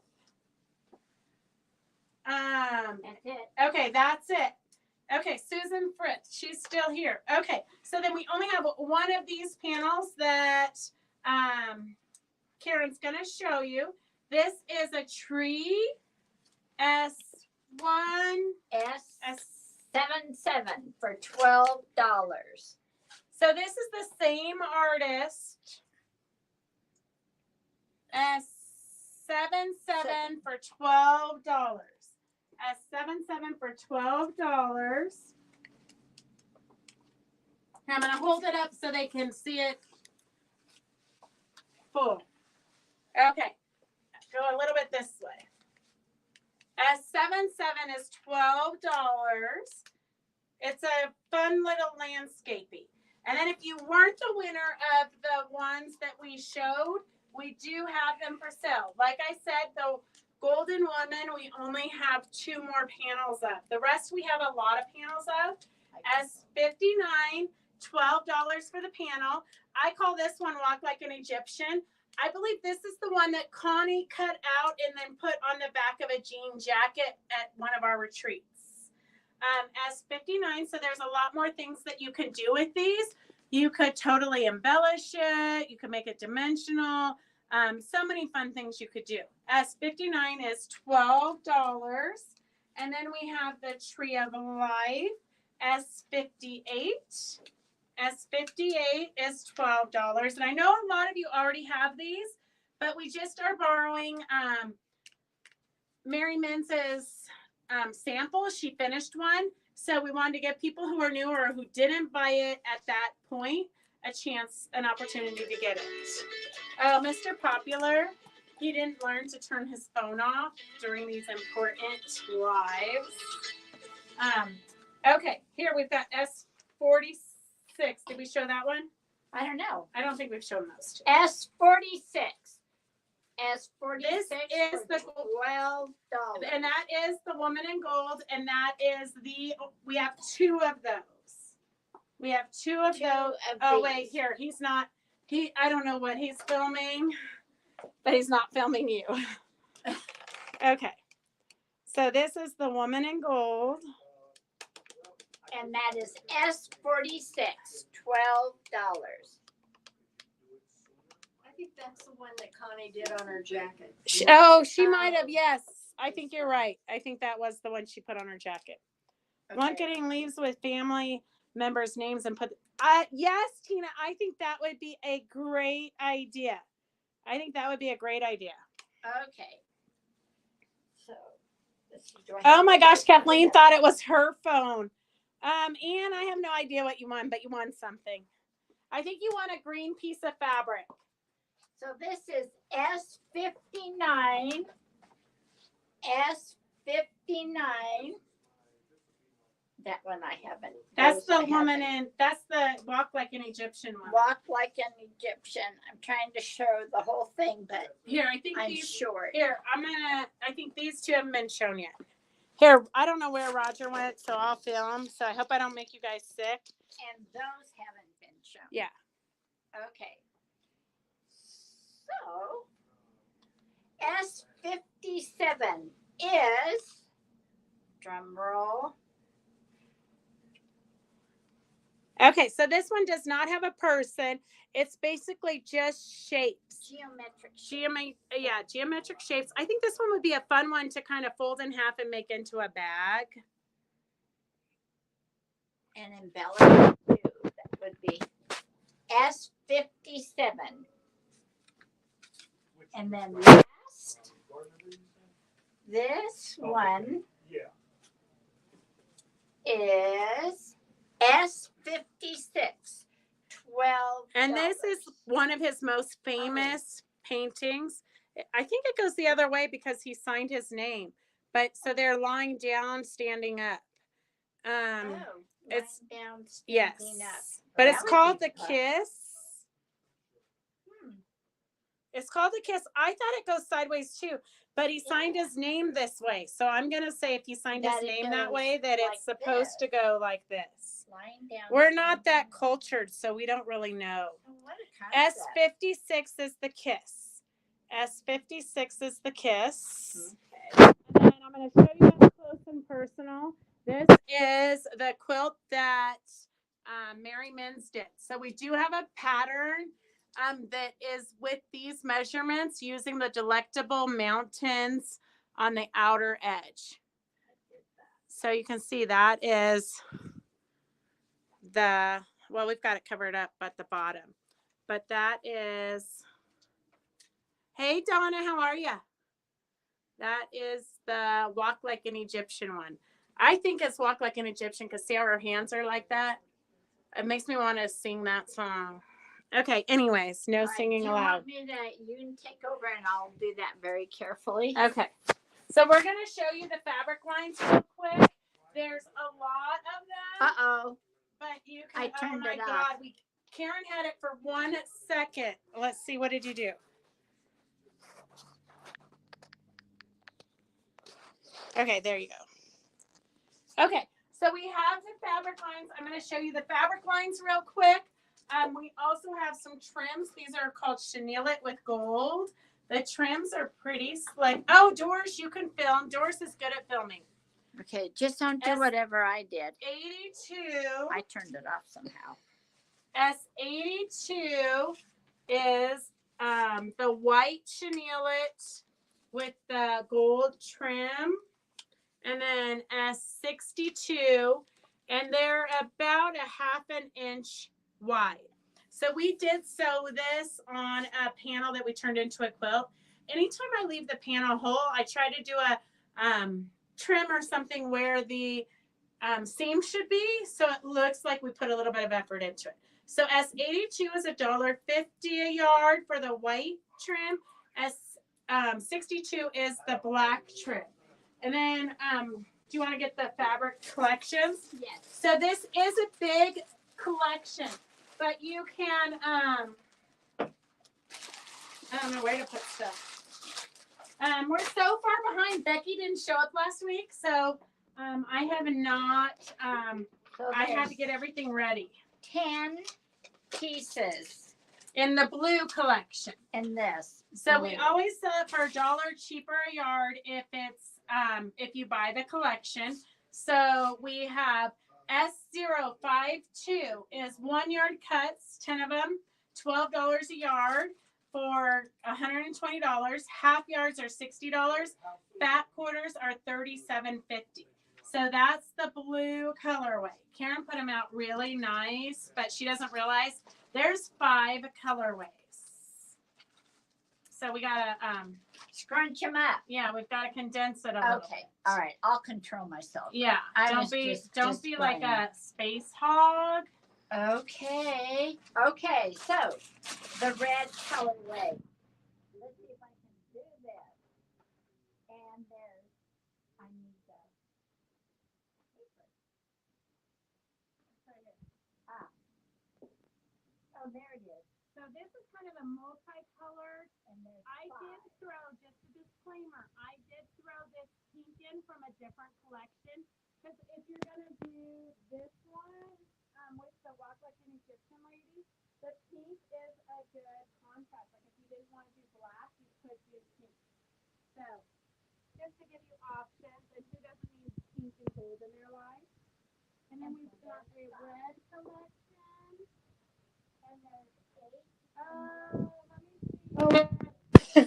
that's it. Okay, that's it. Okay, Susan Fritz, she's still here. Okay, so then we only have one of these panels that Karen's going to show you. This is a tree S1 S77 for $12. So this is the same artist. S77 for $12. S77 for $12. I'm going to hold it up so they can see it full. is $12. It's a fun little landscaping. And then if you weren't the winner of the ones that we showed, we do have them for sale. Like I said, the Golden Woman, we only have 2 more panels of. The rest we have a lot of panels of. S59, $12 for the panel. I call this one Walk Like an Egyptian. I believe this is the one that Connie cut out and then put on the back of a jean jacket at one of our retreats. S59, so there's a lot more things that you can do with these. You could totally embellish it. You could make it dimensional. So many fun things you could do. S59 is $12. And then we have the Tree of Life, S58. S58 is $12. And I know a lot of you already have these, but we just are borrowing Mary Mintz's sample. She finished one. So we wanted to give people who are new or who didn't buy it at that point a chance, an opportunity to get it. Oh, Mr. Popular, he didn't learn to turn his phone off during these important lives. Okay, here we've got S46. Did we show that one? I don't know. I don't think we've shown those two. S46. S46 This is the $12. And that is the Woman in Gold, and that is we have 2 of those. We have 2 of those. Oh, wait, here, I don't know what he's filming, but he's not filming you. Okay. So this is the Woman in Gold. And that is S46, $12. I think that's the one that Connie did on her jacket. She might have, yes. I think you're right. I think that was the one she put on her jacket. One getting leaves with family members' names and put. Yes, Tina, I think that would be a great idea. Okay. So, Oh my gosh, Kathleen thought it was her phone. Anne, I have no idea what you won, but you won something. I think you won a green piece of fabric. So this is S59. S59. That one I haven't. That's those the I woman haven't. that's the Walk Like an Egyptian one. Walk like an Egyptian. I'm trying to show the whole thing, but Here, I think I'm these. short. Here, I think these 2 haven't been shown yet. Here, I don't know where Roger went, so I'll film. So I hope I don't make you guys sick. And those haven't been shown. Yeah. Okay. So S57 is, drum roll, Okay, so this one does not have a person. It's basically just shapes. Geometric shapes. I think this one would be a fun one to kind of fold in half and make into a bag. and embellish too. That would be S57. And then last, this one is S56, $12. And this is one of his most famous paintings. I think it goes the other way because he signed his name. But so they're lying down, standing up. It's lying down, yes, standing up. but That it's would called be The fun. Kiss. It's called The Kiss. I thought it goes sideways too, but he signed his name this way. So I'm gonna say if he signed his That it name that goes way, that it's like supposed to go like this. Lying down. We're not standing that up. cultured, so we don't really know. Oh, what a concept. S56 is The Kiss. S56 is The Kiss. Okay. And then I'm going to show you up close and personal. This is the quilt that Mary Minz did. So we do have a pattern that is with these measurements using the Delectable Mountains on the outer edge. So you can see that is we've got it covered up at the bottom. But that is, hey Donna, how are you? That is the Walk Like an Egyptian one. I think it's Walk Like an Egyptian because see how her hands are like that? It makes me want to sing that song. Okay, anyways, no All right, singing do you aloud. want me to, you can take over and I'll do that very carefully. Okay. So we're gonna show you the fabric lines real quick. There's a lot of them, Uh-oh. but you can. I turned oh my it off. God, Karen had it for 1 second. Let's see, what did you do? Okay, there you go. Okay, so we have the fabric lines. I'm going to show you the fabric lines real quick. We also have some trims. These are called chenille it with gold. The trims are pretty slick. Oh, Doris, you can film. Doris is good at filming. Okay, just don't do S- whatever I did. 82. I turned it off somehow. S82 is the white chenille it with the gold trim. And then S62, and they're about a half an inch wide. So we did sew this on a panel that we turned into a quilt. Anytime I leave the panel whole, I try to do a trim or something where the seam should be, so it looks like we put a little bit of effort into it. So S82 is $1.50 a yard for the white trim. S62 is the black trim. And then, do you want to get the fabric collections? Yes. So this is a big collection, but you can, I don't know where to put stuff. We're so far behind. Becky didn't show up last week, so I have not, So I had there's to get everything ready. 10 pieces In the blue collection. in this. So we blue. always sell it for $1 cheaper a yard if it's if you buy the collection. So we have S052 is 1 yard cuts, 10 of them, $12 a yard for $120. Half yards are $60. Fat quarters are $37.50. So that's the blue colorway. Karen put them out really nice, but she doesn't realize there's 5 colorways. So we gotta, Scrunch them up. yeah, we've gotta condense it a little. Okay. All right. I'll control myself. Yeah, I don't was be just like playing. a space hog. Okay. Okay. So the red colorway. Let's see if I can do this. And there's, I need the paper. Ah. Oh, there it is. So this is kind of a multicolored. And there's I 5. did throw, just a disclaimer, I did throw this pink in from a different collection. Because if you're gonna do this one, with the Walk Like an Egyptian lady, the pink is a good contrast. Like if you didn't want to do black, you could do pink. So just to give you options, and who doesn't need pink and gold in their life? And then we've got a red collection. And there's 8. Let me see.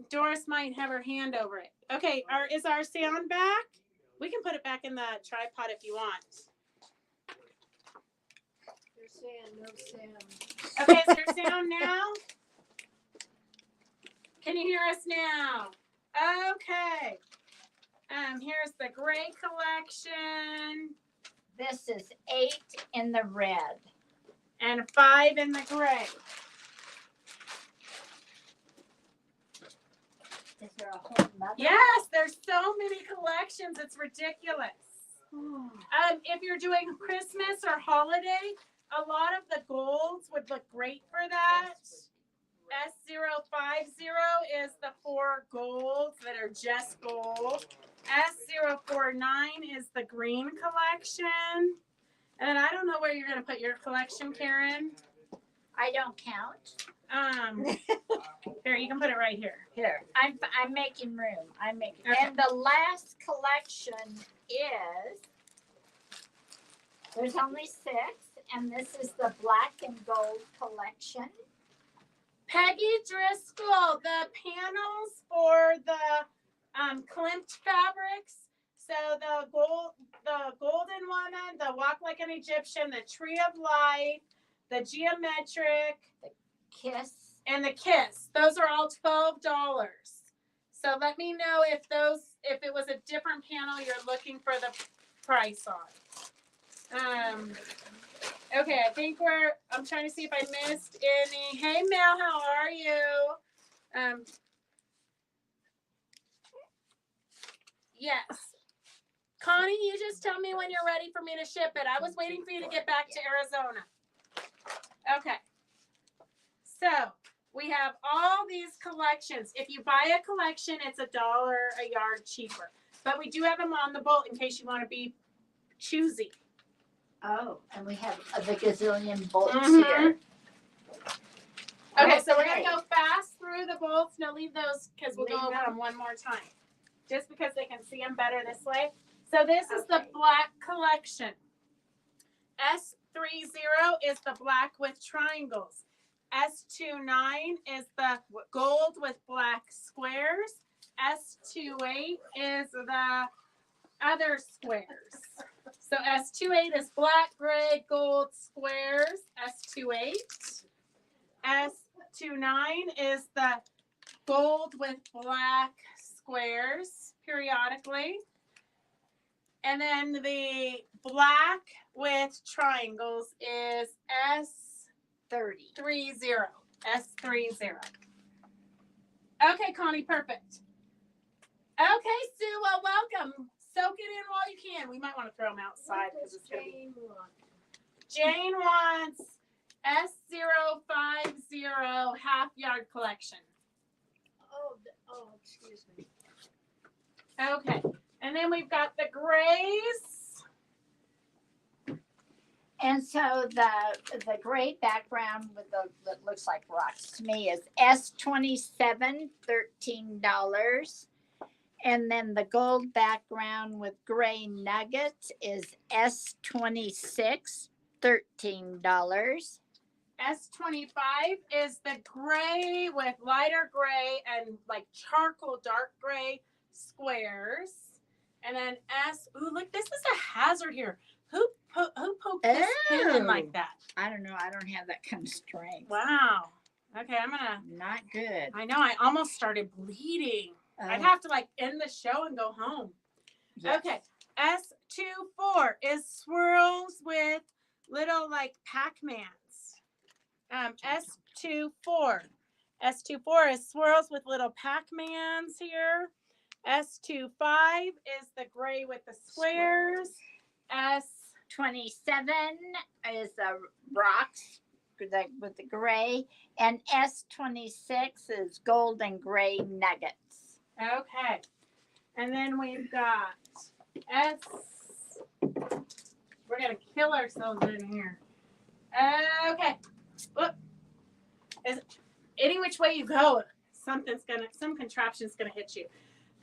Doris might have her hand over it. Okay, is our sound back? We can put it back in the tripod if you want. They're saying no sound. Okay, is there sound now? Can you hear us now? Okay. Here's the gray collection. This is 8 in the red. And 5 in the gray. Is there a whole nother? Yes, there's so many collections. It's ridiculous. If you're doing Christmas or holiday, a lot of the golds would look great for that. S050 is the 4 golds that are just gold. S049 is the green collection. And I don't know where you're going to put your collection, Karen. I don't count. Here, you can put it right here. Here, I'm making room. I'm making. Okay. And the last collection is there's only 6, and this is the black and gold collection. Peggy Driscoll, the panels for the Klimt fabrics. So the golden woman, the Walk Like an Egyptian, the Tree of Life, the geometric, Kiss. and the kiss. Those are all $12. So let me know if it was a different panel you're looking for the price on. Okay, I think I'm trying to see if I missed any. Hey Mel, how are you? Yes. Connie, you just tell me when you're ready for me to ship it. I was waiting for you to get back to Arizona. Okay. So we have all these collections. If you buy a collection, it's $1 a yard cheaper. But we do have them on the bolt in case you want to be choosy. Oh, and we have the gazillion bolts Mhm. here. Okay, so we're Okay. gonna go fast through the bolts. No, leave those because we'll go Leave over them. them one more time, just because they can see them better this way. So this is the Okay. black collection. S30 is the black with triangles. S29 is the gold with black squares. S28 is the other squares. So S28 is black, gray, gold squares. S28. S29 is the gold with black squares periodically. And then the black with triangles is S30. S30. Okay, Connie, perfect. Okay, Sue, well, welcome. Soak it in while you can. We might want to throw them outside because it's going to be. Jane wants S050 half yard collection. Oh, excuse me. Okay, and then we've got the grays. And so the gray background with the that looks like rocks to me is S27, $13. And then the gold background with gray nuggets is S26, $13. S25 is the gray with lighter gray and like charcoal dark gray squares. And then ooh, look, this is a hazard here. Who poked this pin in like that? I don't know. I don't have that kind of strength. Wow. Okay, I'm gonna. Not good. I know. I almost started bleeding. I'd have to like end the show and go home. Yes. Okay. S24 is swirls with little like Pac-Mans. S24. S24 is swirls with little Pac-Mans here. S25 is the gray with the squares. S27 is the rocks with the gray, and S26 is gold and gray nuggets. Okay. And then we've got we're going to kill ourselves in here. Okay. Whoop. Any which way you go, some contraption's going to hit you.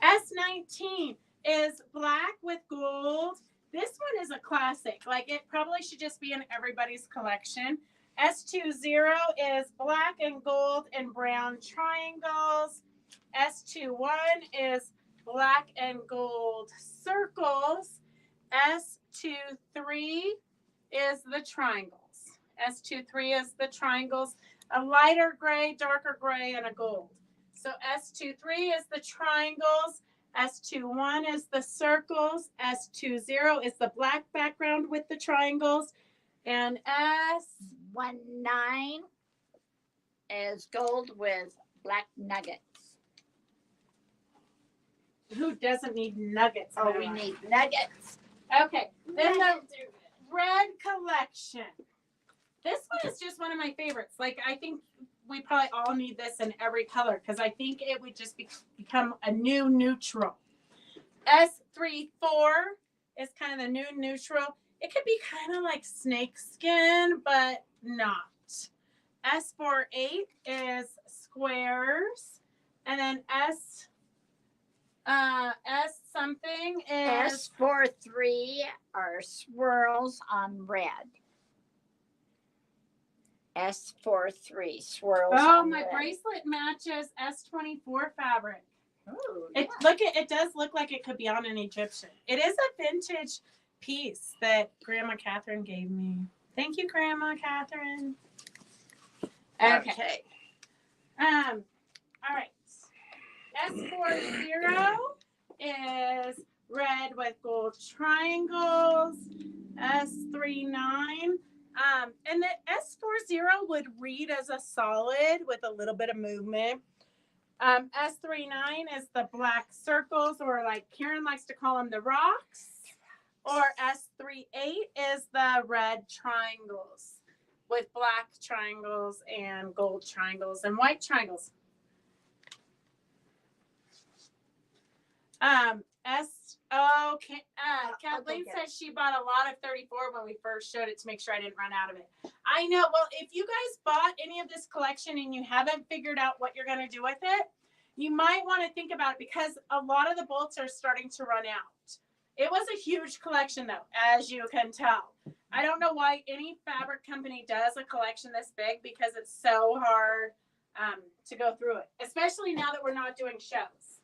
S19 is black with gold. This one is a classic. Like it probably should just be in everybody's collection. S20 is black and gold and brown triangles. S21 is black and gold circles. S23 is the triangles. S23 is the triangles, a lighter gray, darker gray, and a gold. So S23 is the triangles. S21 is the circles. S20 is the black background with the triangles. And S19 is gold with black nuggets. Who doesn't need nuggets? Oh, we need nuggets. Okay, then the red collection. This one is just one of my favorites. Like, I think we probably all need this in every color because I think it would just become a new neutral. S34 is kind of the new neutral. It could be kind of like snakeskin, but not. S48 is squares. And then S something is S43 are swirls on red. S43 swirls oh, on my red. bracelet matches S24 fabric. Oh, It does look like it could be on an Egyptian. It is a vintage piece that Grandma Catherine gave me. Thank you, Grandma Catherine. Okay. All right. S40 is red with gold triangles. S39. And the S40 would read as a solid with a little bit of movement. S39 is the black circles, or like Karen likes to call them the rocks. Or S38 is the red triangles with black triangles and gold triangles and white triangles. Kathleen says she bought a lot of 34 when we first showed it to make sure I didn't run out of it. I know. Well, if you guys bought any of this collection and you haven't figured out what you're going to do with it, you might want to think about it, because a lot of the bolts are starting to run out. It was a huge collection, though, as you can tell. I don't know why any fabric company does a collection this big, because it's so hard to go through it, especially now that we're not doing shows.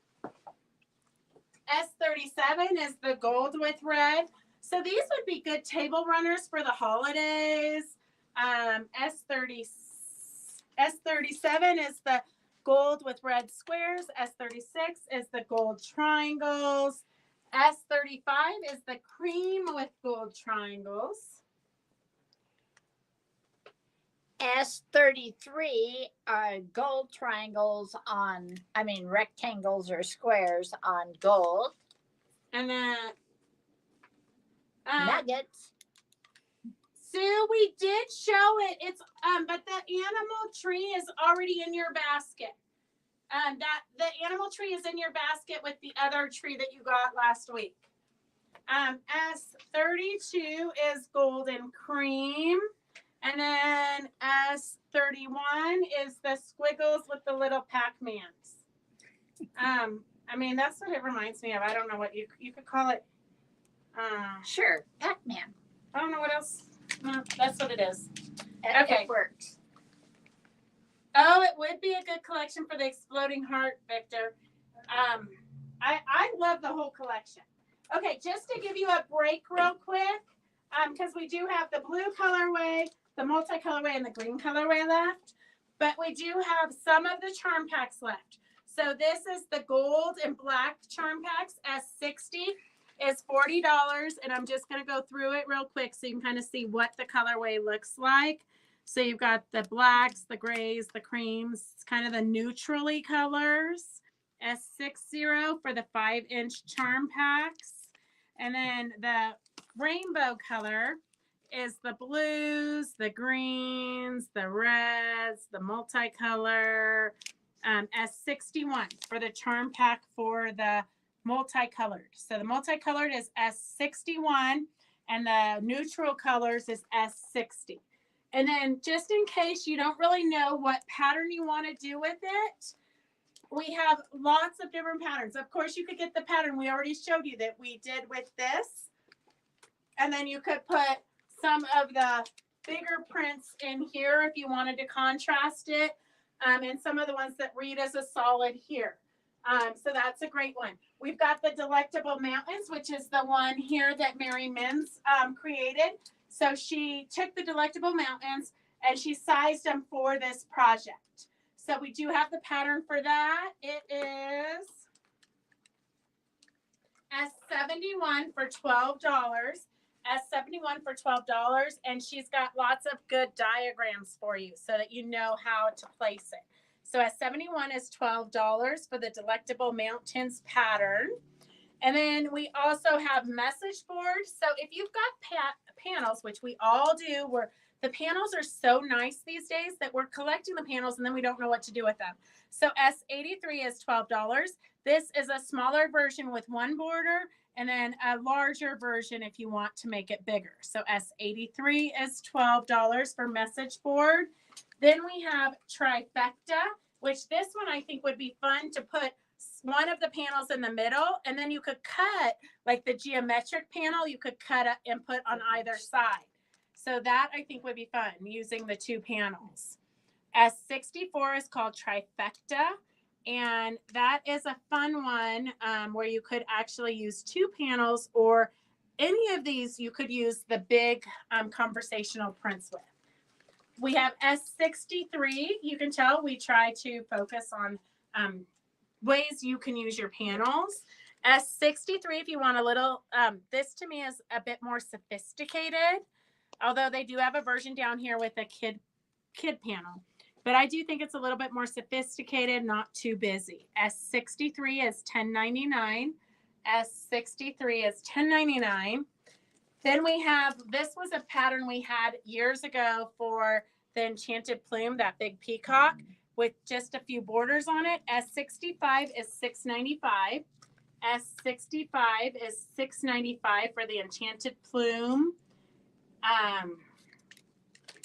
S37 is the gold with red. So these would be good table runners for the holidays. S37 is the gold with red squares. S36 is the gold triangles. S35 is the cream with gold triangles. S33 are gold triangles rectangles or squares on gold. And then Nuggets. Sue, we did show it. It's but the animal tree is already in your basket. That the animal tree is in your basket with the other tree that you got last week. S32 is golden cream. And then S31 is the squiggles with the little Pac-Mans. That's what it reminds me of. I don't know what you could call it. Sure, Pac-Man. I don't know what else. No, that's what it is. Okay. It works. Oh, it would be a good collection for the exploding heart, Victor. I love the whole collection. Okay, just to give you a break real quick, because we do have the blue colorway, the multi-colorway, and the green colorway left, but we do have some of the charm packs left. So this is the gold and black charm packs. S60 is $40, and I'm just going to go through it real quick so you can kind of see what the colorway looks like. So you've got the blacks, the grays, the creams, it's kind of the neutrally colors. S60 for the 5-inch charm packs. And then the rainbow color is the blues, the greens, the reds, the multicolor. S61 for the charm pack for the multicolored. So the multicolored is S61 and the neutral colors is S60. And then just in case you don't really know what pattern you want to do with it, we have lots of different patterns. Of course, you could get the pattern we already showed you that we did with this. And then you could put some of the bigger prints in here if you wanted to contrast it. And some of the ones that read as a solid here. So that's a great one. We've got the Delectable Mountains, which is the one here that Mary Mims created. So she took the Delectable Mountains and she sized them for this project. So we do have the pattern for that. It is S71 for $12. S71 for $12. And she's got lots of good diagrams for you so that you know how to place it. So S71 is $12 for the Delectable Mountains pattern. And then we also have message boards. So if you've got panels, which we all do, where the panels are so nice these days that we're collecting the panels and then we don't know what to do with them. So S83 is $12. This is a smaller version with one border and then a larger version if you want to make it bigger. So S83 is $12 for message board. Then we have Trifecta, which this one I think would be fun to put one of the panels in the middle, and then you could cut like the geometric panel, you could cut and put on either side. So that I think would be fun using the two panels. S64 is called Trifecta, and that is a fun one where you could actually use two panels, or any of these you could use the big conversational prints with. We have S63. You can tell we try to focus on ways you can use your panels. S63, if you want a little, this to me is a bit more sophisticated, although they do have a version down here with a kid panel. but I do think it's a little bit more sophisticated, not too busy. S63 is $10.99. S63 is $10.99. Then we have, this was a pattern we had years ago for the Enchanted Plume, that big peacock with just a few borders on it. S65 is $6.95. S65 is $6.95 for the Enchanted Plume. And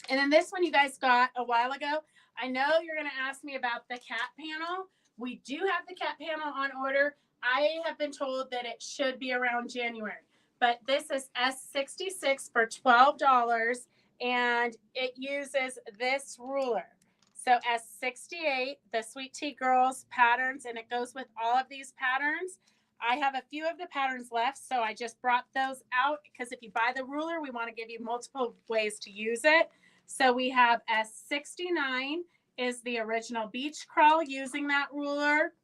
then this one you guys got a while ago. I know you're going to ask me about the cat panel. We do have the cat panel on order. I have been told that it should be around January. But this is S66 for $12, and it uses this ruler. So S68, the Sweet Tea Girls patterns, and it goes with all of these patterns. I have a few of the patterns left, so I just brought those out because if you buy the ruler, we want to give you multiple ways to use it. So we have S69 is the original beach crawl using that ruler.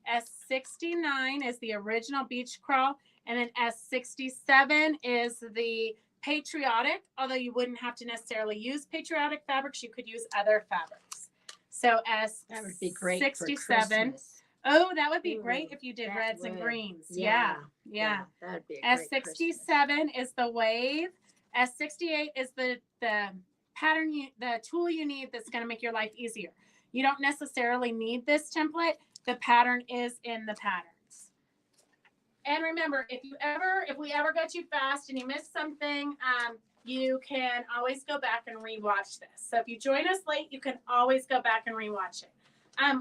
S69 is the original beach crawl. And then S67 is the patriotic, although you wouldn't have to necessarily use patriotic fabrics. You could use other fabrics. So That would be great for 67. Christmas. Oh, that would be Ooh, great if you did that reds and would. greens. Yeah, Yeah. That would be a great Christmas. S67 is the wave. S68 is the pattern, the tool you need that's going to make your life easier. You don't necessarily need this template. The pattern is in the patterns. And remember, if we ever go too fast and you miss something, you can always go back and rewatch this. So if you join us late, you can always go back and rewatch it.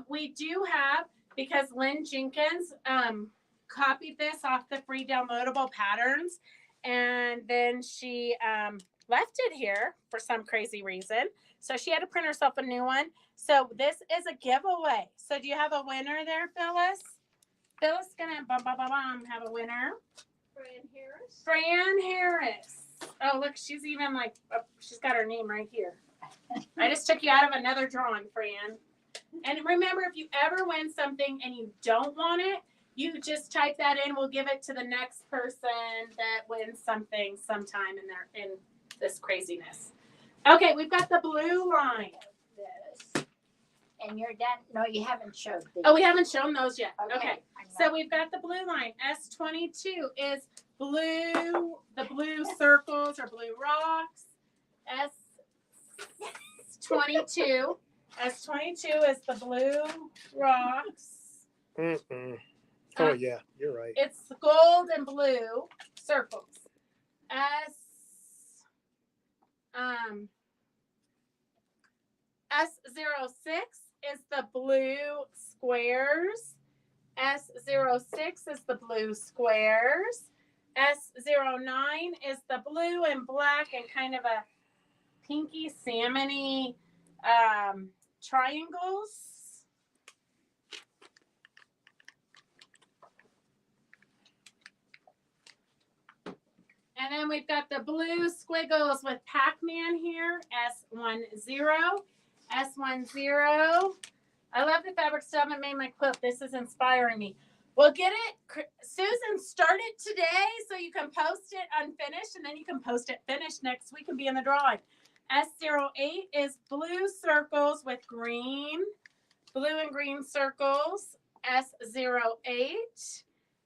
We do have, because Lynn Jenkins copied this off the free downloadable patterns, and then she left it here for some crazy reason. So she had to print herself a new one. So this is a giveaway. So do you have a winner there, Phyllis? Phyllis is gonna have a winner. Fran Harris. Fran Harris. Oh, look, she's even like, she's got her name right here. I just took you out of another drawing, Fran. And remember, if you ever win something and you don't want it, you just type that in. We'll give it to the next person that wins something sometime in this craziness. Okay, we've got the blue line. This. And you're done. No, you haven't showed these. Oh, we haven't shown those yet. Okay. I know. So we've got the blue line. S22 is blue, the blue circles or blue rocks. S22. S22 is the blue rocks. Mm-mm. Oh, yeah, you're right. It's gold and blue circles. S06 is the blue squares. S06 is the blue squares. S09 is the blue and black and kind of a pinky salmony triangles. And then we've got the blue squiggles with Pac-Man here, S10. S10. I love the fabric stuff and made my quilt. This is inspiring me. Well, get it. Susan, start it today so you can post it unfinished, and then you can post it finished next week and be in the drawing. S08 is blue circles with green, blue and green circles. S08.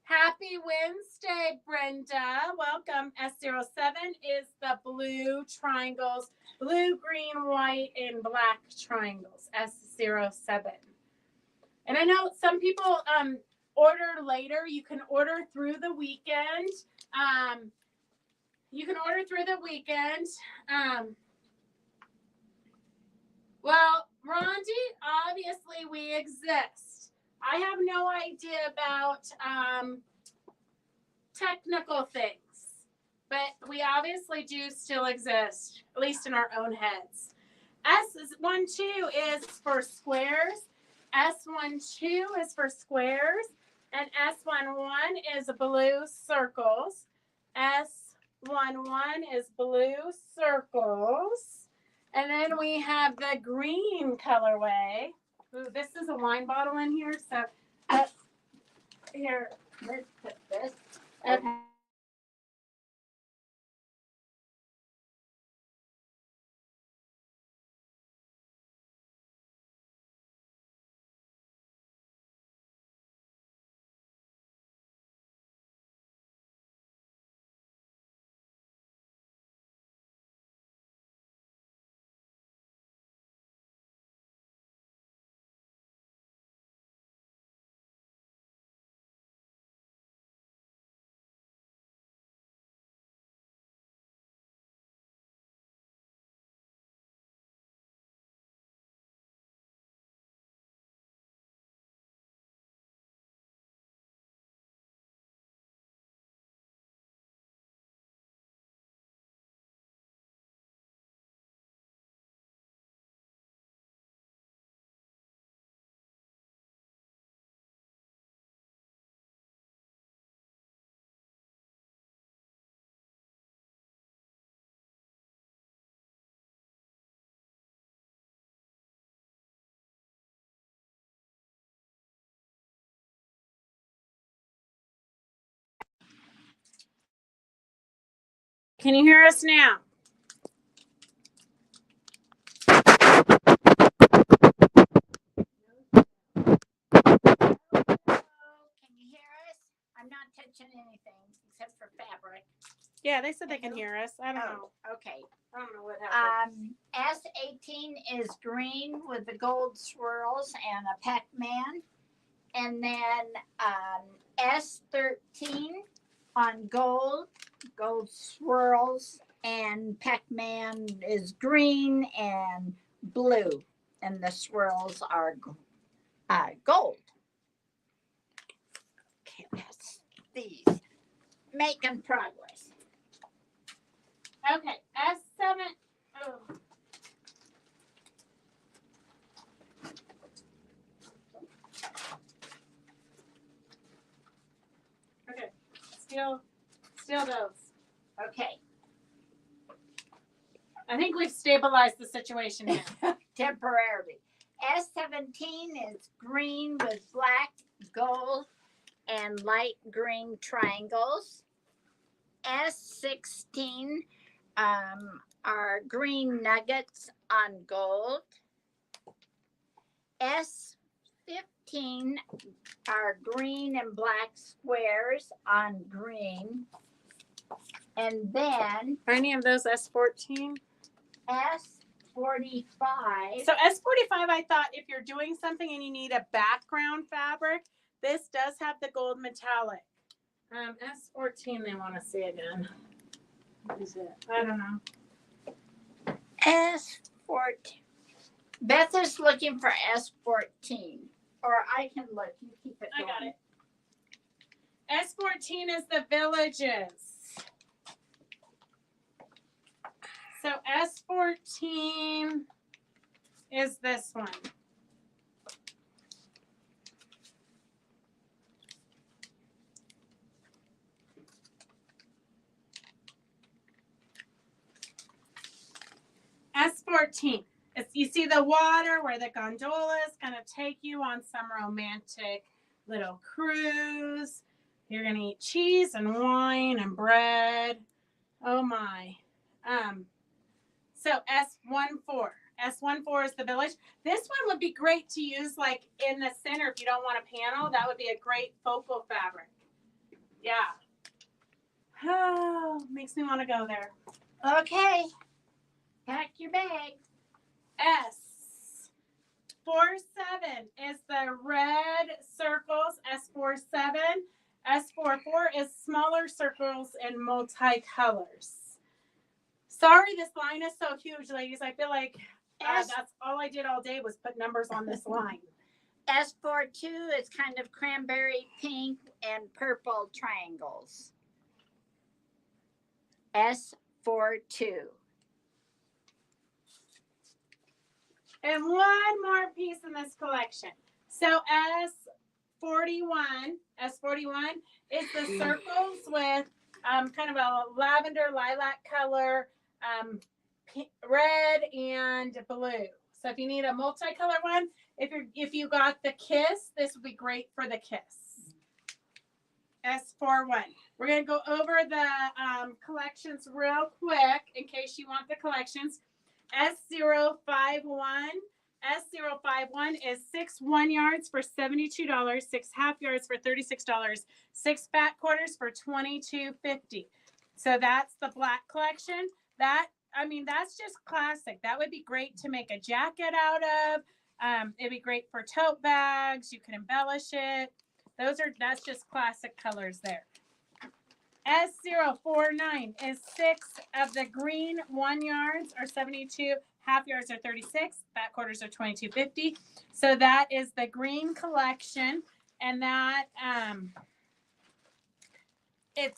Happy Wednesday, Brenda. Welcome. S07 is the blue triangles, blue, green, white, and black triangles. S07. And I know some people order later. You can order through the weekend. Well, Rondi, obviously we exist. I have no idea about technical things, but we obviously do still exist, at least in our own heads. S12 is for squares. S12 is for squares, and S11 is blue circles. S11 is blue circles. And then we have the green colorway. Ooh, this is a wine bottle in here, so here, let's put this. Okay. Can you hear us now? Can you hear us? I'm not touching anything except for fabric. Yeah, they said they can hear us. I don't know. Okay. I don't know what happened. S18 is green with the gold swirls and a Pac-Man. And then S13 on gold swirls, and Pac-Man is green and blue, and the swirls are gold. Okay, that's these. Making progress. Okay, S7. Oh. Okay, still those. Okay, I think we've stabilized the situation now. temporarily. S17 is green with black, gold, and light green triangles. S16 are green nuggets on gold. S15 are green and black squares on green. And then Are any of those S14? S45. So S45, I thought if you're doing something and you need a background fabric, this does have the gold metallic. S14, they want to see again. What is it? I don't know. S14. Beth is looking for S14. Or I can look. You keep it I going. got it. S14 is the Villages. So S14 is this one. S14. You see the water where the gondolas kind of take you on some romantic little cruise. You're going to eat cheese and wine and bread. Oh my. So S14. S14 is the Village. This one would be great to use like in the center if you don't want a panel. That would be a great focal fabric. Yeah. Oh, makes me want to go there. Okay. Pack your bag. S47 is the red circles. S47. S44 is smaller circles and multicolors. Sorry, this line is so huge, ladies. I feel like that's all I did all day was put numbers on this line. S42 is kind of cranberry pink and purple triangles. S42. And one more piece in this collection. So S41 is the circles with kind of a lavender lilac color, red and blue. So if you need a multicolor one, if you got the Kiss, this would be great for the Kiss. S41. We're going to go over the collections real quick in case you want the collections. S051 is 6 1 yards for $72, 6 half yards for $36, 6 fat quarters for $22.50. So that's the black collection. That's just classic. That would be great to make a jacket out of. It'd be great for tote bags. You can embellish it. That's just classic colors there. S049 is 6 of the green 1 yards or 72, half yards are 36, fat quarters are $22.50. So that is the green collection, and that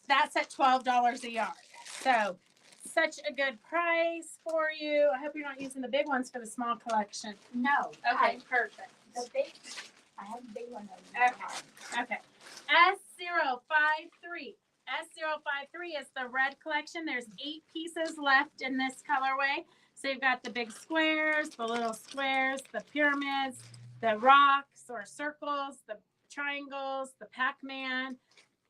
that's at $12 a yard. So such a good price for you. I hope you're not using the big ones for the small collection. No. Okay, perfect. I have a big one. Okay. S053. S053 is the red collection. There's 8 pieces left in this colorway. So you've got the big squares, the little squares, the pyramids, the rocks or circles, the triangles, the Pac-Man,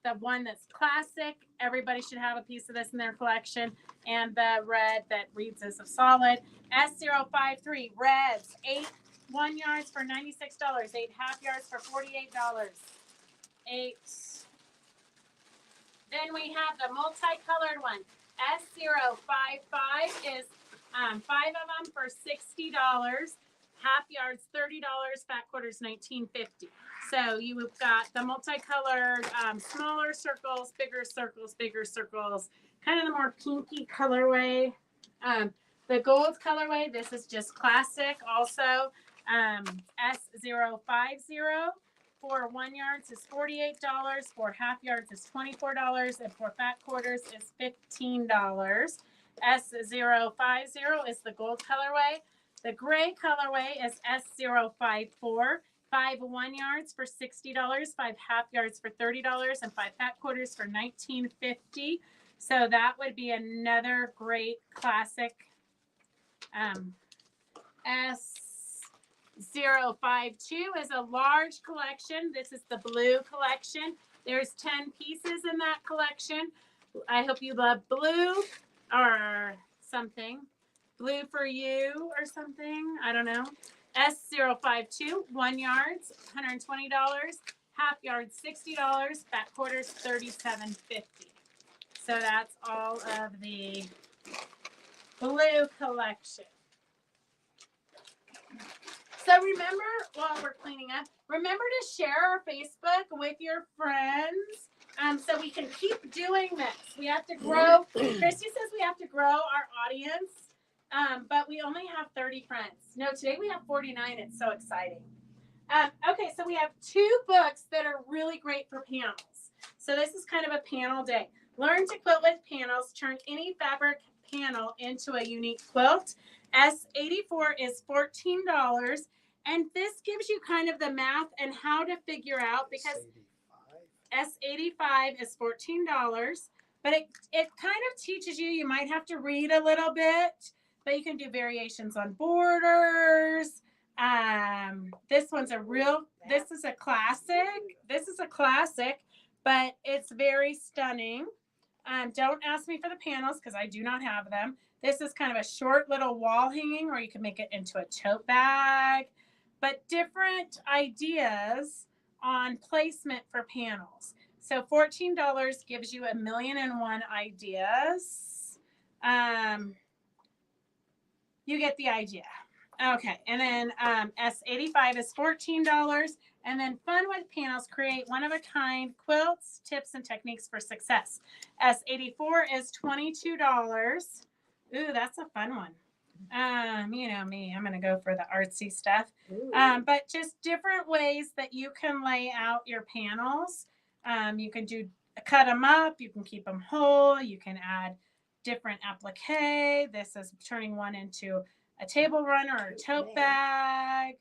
the one that's classic. Everybody should have a piece of this in their collection. And the red that reads as a solid. S053 reds, 8 1 yards for $96, 8 half yards for $48. 8. Then we have the multicolored one. S055 is 5 of them for $60. Half yards $30. Fat quarters $19.50. So you've got the multicolored smaller circles, bigger circles, bigger circles. Kind of the more pinky colorway. The gold colorway. This is just classic. Also S050. For 1 yards is $48, for half yards is $24, and for fat quarters is $15. S050 is the gold colorway. The gray colorway is S054. 5 1 yards for $60, 5 half yards for $30, and 5 fat quarters for $19.50. So that would be another great classic S052 is a large collection. This is the blue collection. There's 10 pieces in that collection. I hope you love blue or something. Blue for you or something. I don't know. S052, 1 yards, $120. Half yards, $60. Fat quarters, $37.50. So that's all of the blue collection. So remember, while we're cleaning up, remember to share our Facebook with your friends so we can keep doing this. We have to grow. Christy says we have to grow our audience, but we only have 30 friends. No, today we have 49. It's so exciting. Okay, so we have 2 books that are really great for panels. So this is kind of a panel day. Learn to quilt with panels. Turn any fabric panel into a unique quilt. S84 is $14. And this gives you kind of the math and how to figure out, because S85 is $14, but it kind of teaches you, you might have to read a little bit, but you can do variations on borders. This one's this is a classic. This is a classic, but it's very stunning. Don't ask me for the panels because I do not have them. This is kind of a short little wall hanging, or you can make it into a tote bag. But different ideas on placement for panels. So $14 gives you 1,000,001 ideas. You get the idea. Okay, and then S85 is $14. And then Fun with Panels, create one-of-a-kind quilts, tips, and techniques for success. S84 is $22. Ooh, that's a fun one. You know me, I'm going to go for the artsy stuff. But just different ways that you can lay out your panels. You can cut them up. You can keep them whole. You can add different applique. This is turning one into a table runner or a tote bag.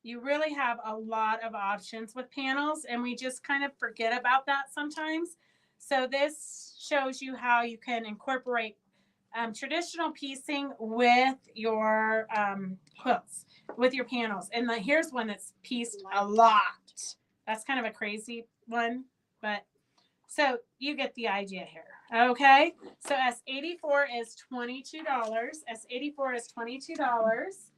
You really have a lot of options with panels, and we just kind of forget about that sometimes. So this shows you how you can incorporate traditional piecing with your quilts, with your panels. And here's one that's pieced a lot. That's kind of a crazy one, but so you get the idea here. Okay, so S84 is $22. S84 is $22.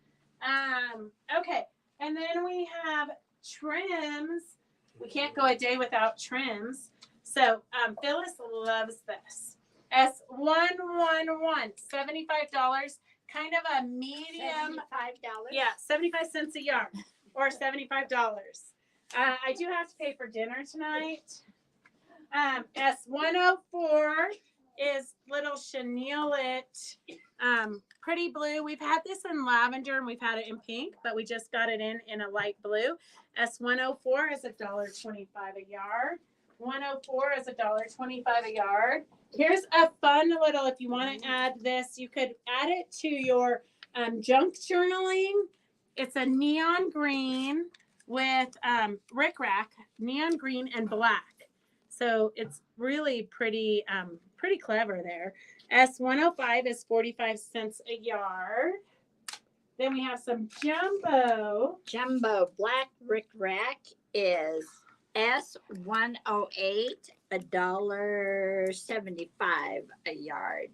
Okay, and then we have trims. We can't go a day without trims. So Phyllis loves this. S111, $75. Kind of a medium. $75? Yeah, 75 cents a yard or $75. I do have to pay for dinner tonight. S104 is little chenille-it, pretty blue. We've had this in lavender and we've had it in pink, but we just got it in a light blue. S104 is $1.25 a yard. 104 is $1.25 a yard. Here's a fun little, if you want to add this, you could add it to your junk journaling. It's a neon green with rickrack, neon green and black. So it's really pretty clever there. S105 is 45 cents a yard. Then we have some jumbo. Jumbo black rickrack is S108, $1.75 a yard.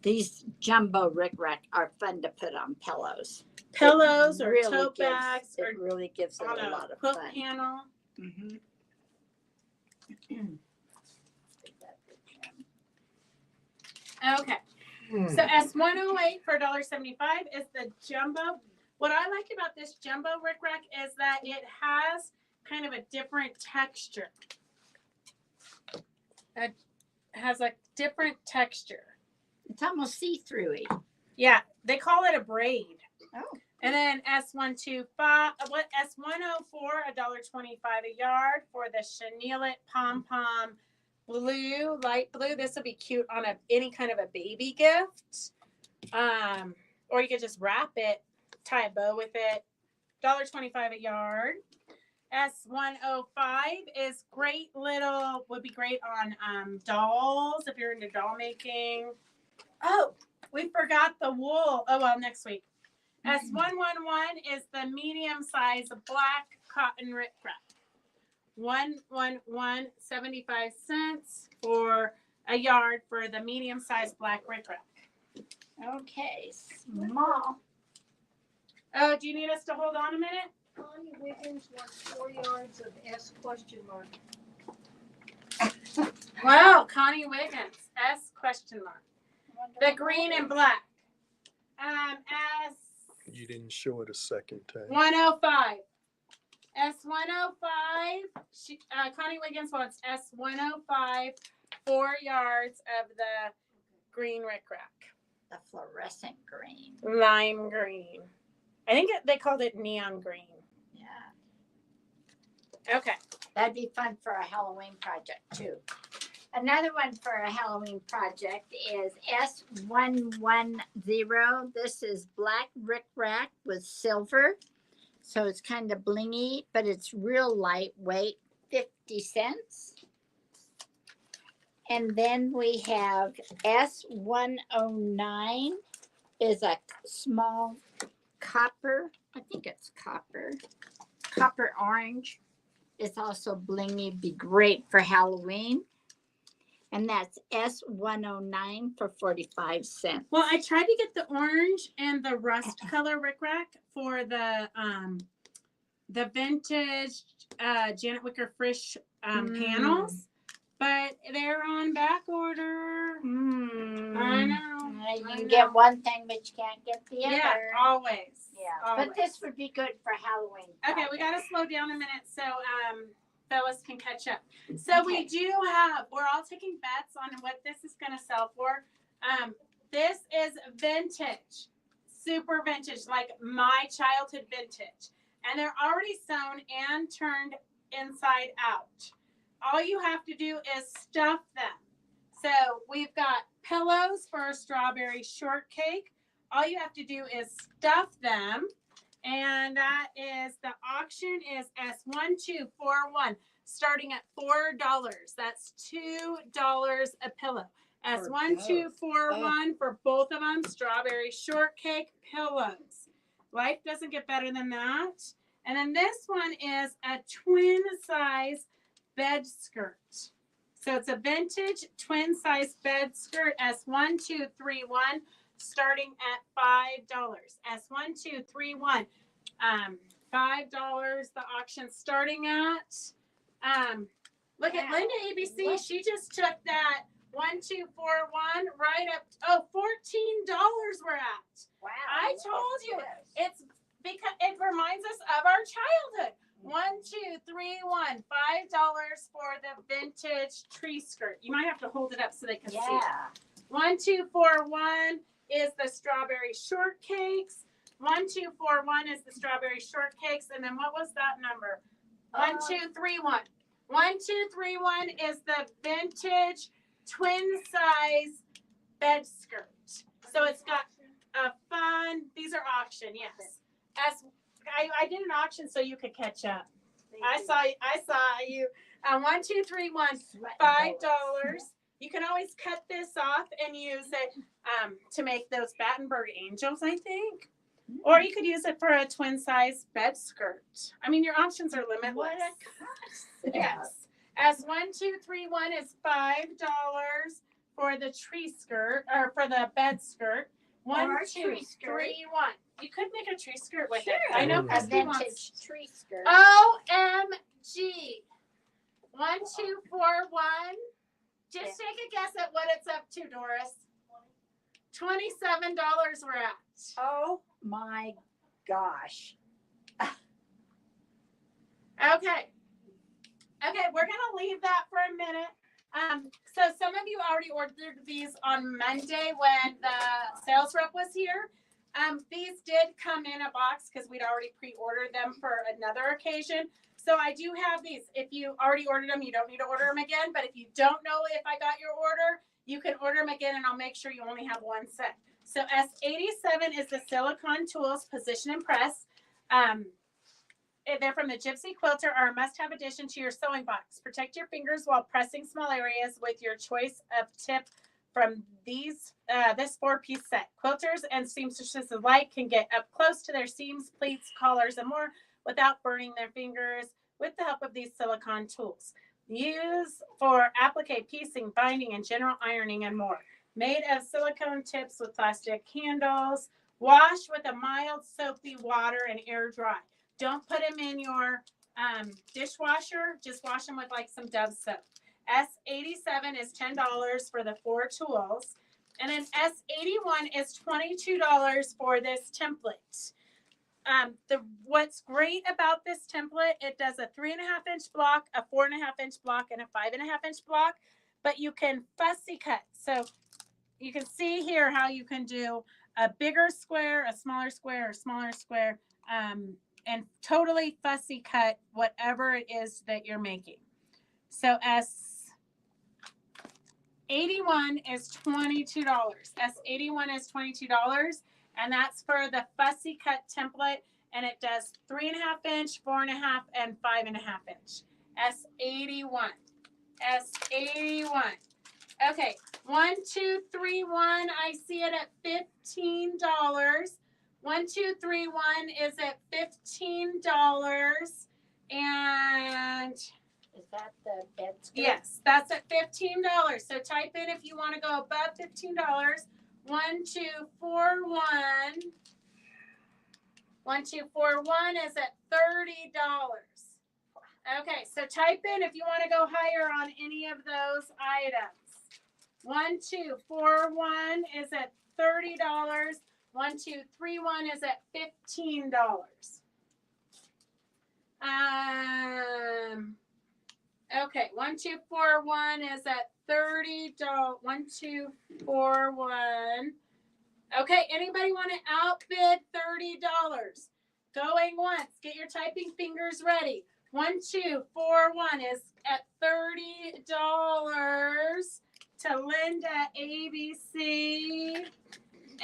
These jumbo rickrack are fun to put on pillows. Pillows or Really tote gives- bags or It really gives it on a a lot of quilt fun. panel. Mhm. Okay. So S108 for $1.75 is the jumbo. What I like about this jumbo rickrack is that it has kind of a different texture. It has a different texture. It's almost see-through-y. Yeah, they call it a braid. Oh. And then S104, $1.25 a yard for the chenillet pom pom blue, light blue. This will be cute on any kind of a baby gift. Or you could just wrap it, tie a bow with it. $1.25 a yard. S105 is would be great on dolls if you're into doll making. Oh, we forgot the wool. Oh, well, next week. S111 is the medium size black cotton rickrack. 111, 75 cents for a yard for the medium size black rickrack. Okay, small. Oh, do you need us to hold on a minute? Connie Wiggins wants 4 yards of S question mark. Wow, Connie Wiggins, S question mark. The green and black. You didn't show it a second time. S105. S105. Connie Wiggins wants S105, 4 yards of the green rickrack. The fluorescent green. Lime green. I think they called it neon green. Yeah. Okay. That'd be fun for a Halloween project too. Another one for a Halloween project is S110. This is black rickrack with silver. So it's kind of blingy, but it's real lightweight, 50 cents. And then we have S109 is a small copper. I think it's copper orange. It's also blingy, be great for Halloween. And that's S109 for 45 cents. Well, I tried to get the orange and the rust color rickrack for the vintage Janet Wicker Frisch panels, but they're on back order. I know. You can get one thing, but you can't get the other. Yeah, always. Yeah, always. but this would be good for Halloween. Okay, we got to slow down a minute so Phyllis can catch up. So we do we're all taking bets on what this is going to sell for. This is vintage, super vintage, like my childhood vintage. And they're already sewn and turned inside out. All you have to do is stuff them. So we've got pillows for a strawberry shortcake. All you have to do is stuff them. And that is, the auction is S1241, starting at $4. That's $2 a pillow. S1241 for both of them, strawberry shortcake pillows. Life doesn't get better than that. And then this one is a twin size bed skirt. So it's a vintage twin size bed skirt, S1231. Starting at $5. S1231. $5 the auction starting at. Look at Linda ABC. She just took that 1241 right up. Oh, $14 we're at. Wow. I told you. It's because it reminds us of our childhood. 1231. $5 for the vintage tree skirt. You might have to hold it up so they can see it. 1241 is the strawberry shortcakes. 1241 is the strawberry shortcakes. And then what was that number? 1231. 1231 is the vintage twin size bed skirt. So it's got a fun, these are auction, yes. I did an auction so you could catch up. I saw you. 1231, $5. You can always cut this off and use it to make those Battenberg angels, I think. Or you could use it for a twin size bed skirt. I mean, your options are limitless. What a concept. Yes. As 1231 is $5 for the tree skirt or for the bed skirt. One, Or a two, tree skirt. 3, 1. You could make a tree skirt with Sure. it. I know A A Christy vintage wants. tree skirt. OMG. 1241. Just take a guess at what it's up to, Doris. $27 we're at. Oh my gosh. Okay. Okay, we're gonna leave that for a minute. So some of you already ordered these on Monday when the sales rep was here. These did come in a box because we'd already pre-ordered them for another occasion. So I do have these. If you already ordered them, you don't need to order them again. But if you don't know if I got your order, you can order them again and I'll make sure you only have one set. So S87 is the Silicone Tools Position and Press. They're from the Gypsy Quilter, are a must-have addition to your sewing box. Protect your fingers while pressing small areas with your choice of tip from this 4-piece set. Quilters and seamstresses alike can get up close to their seams, pleats, collars, and more without burning their fingers with the help of these silicone tools. Use for applique, piecing, binding, and general ironing and more. Made of silicone tips with plastic handles. Wash with a mild soapy water and air dry. Don't put them in your dishwasher. Just wash them with like some Dove soap. S87 is $10 for the 4 tools. And then S81 is $22 for this template. What's great about this template, it does a 3.5-inch block, a 4.5-inch block, and a 5.5-inch block, but you can fussy cut. So you can see here how you can do a bigger square, a smaller square, and totally fussy cut whatever it is that you're making. So S81 is $22. S81 is $22, and that's for the fussy cut template, and it does 3.5-inch, 4.5, and 5.5-inch. S81. S81. Okay, 1231. I see it at $15. 1231 is at $15, and Is that the bed skirt? yes, that's at $15. So type in if you want to go above $15. 1241. 1241 is at $30. Okay, so type in if you want to go higher on any of those items. 1241 is at $30. 1231 is at $15. Okay, 1241 is at $30. 1241. Okay, anybody want to outbid $30? Going once. Get your typing fingers ready. 1241 is at $30 to Linda ABC.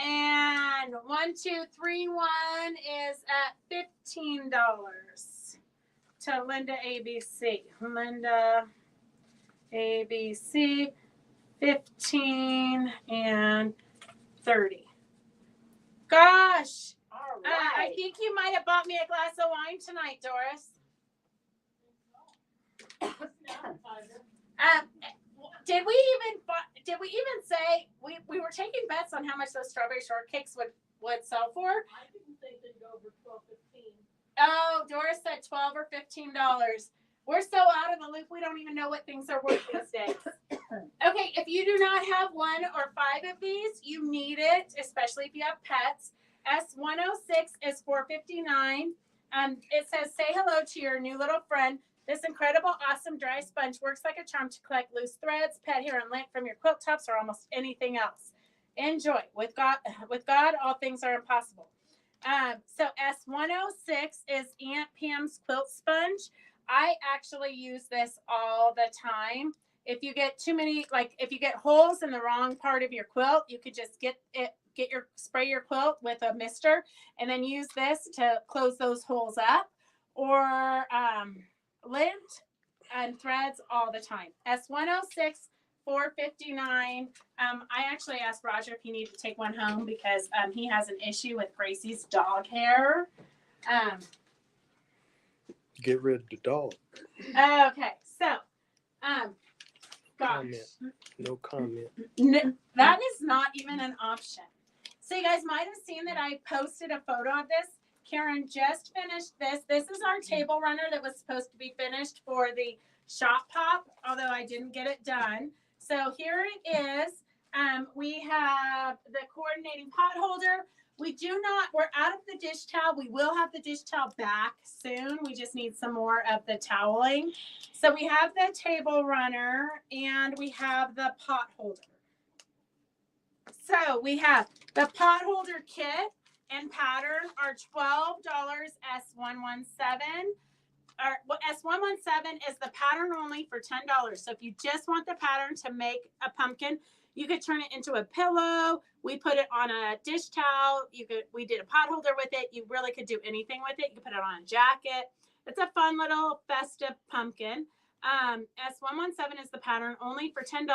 And 1231 is at $15 to Linda ABC. Linda ABC, 15 and 30. Gosh, All I right. think you might have bought me a glass of wine tonight, Doris. Did we even say we were taking bets on how much those strawberry shortcakes would sell for? I didn't think they'd go over 12, 15. Oh, Doris said $12 or $15. We're so out of the loop, we don't even know what things are worth these days. Okay, if you do not have 1 or 5 of these, you need it, especially if you have pets. S106 is $4.59. It says, say hello to your new little friend. This incredible, awesome dry sponge works like a charm to collect loose threads, pet hair, and lint from your quilt tops or almost anything else. Enjoy. With God, all things are impossible. So S106 is Aunt Pam's quilt sponge. I actually use this all the time. If you get too many, like if you get holes in the wrong part of your quilt, you could just spray your quilt with a mister and then use this to close those holes up, or lint and threads all the time. S106 $4.59. I actually asked Roger if he needed to take one home because he has an issue with Gracie's dog hair. Get rid of the dog. Okay, so gosh, Comment. No comment. that is not even an option. So you guys might have seen that I posted a photo of this. Karen just finished this. This is our table runner that was supposed to be finished for the shop pop, although I didn't get it done. So here it is. We have the coordinating pot holder. We're out of the dish towel. We will have the dish towel back soon. We just need some more of the toweling. So we have the table runner and we have the pot holder. So we have the pot holder kit and pattern are $12 S117. S117 is the pattern only for $10. So if you just want the pattern to make a pumpkin, you could turn it into a pillow. We put it on a dish towel. We did a pot holder with it. You really could do anything with it. You could put it on a jacket. It's a fun little festive pumpkin. S117 is the pattern only for $10.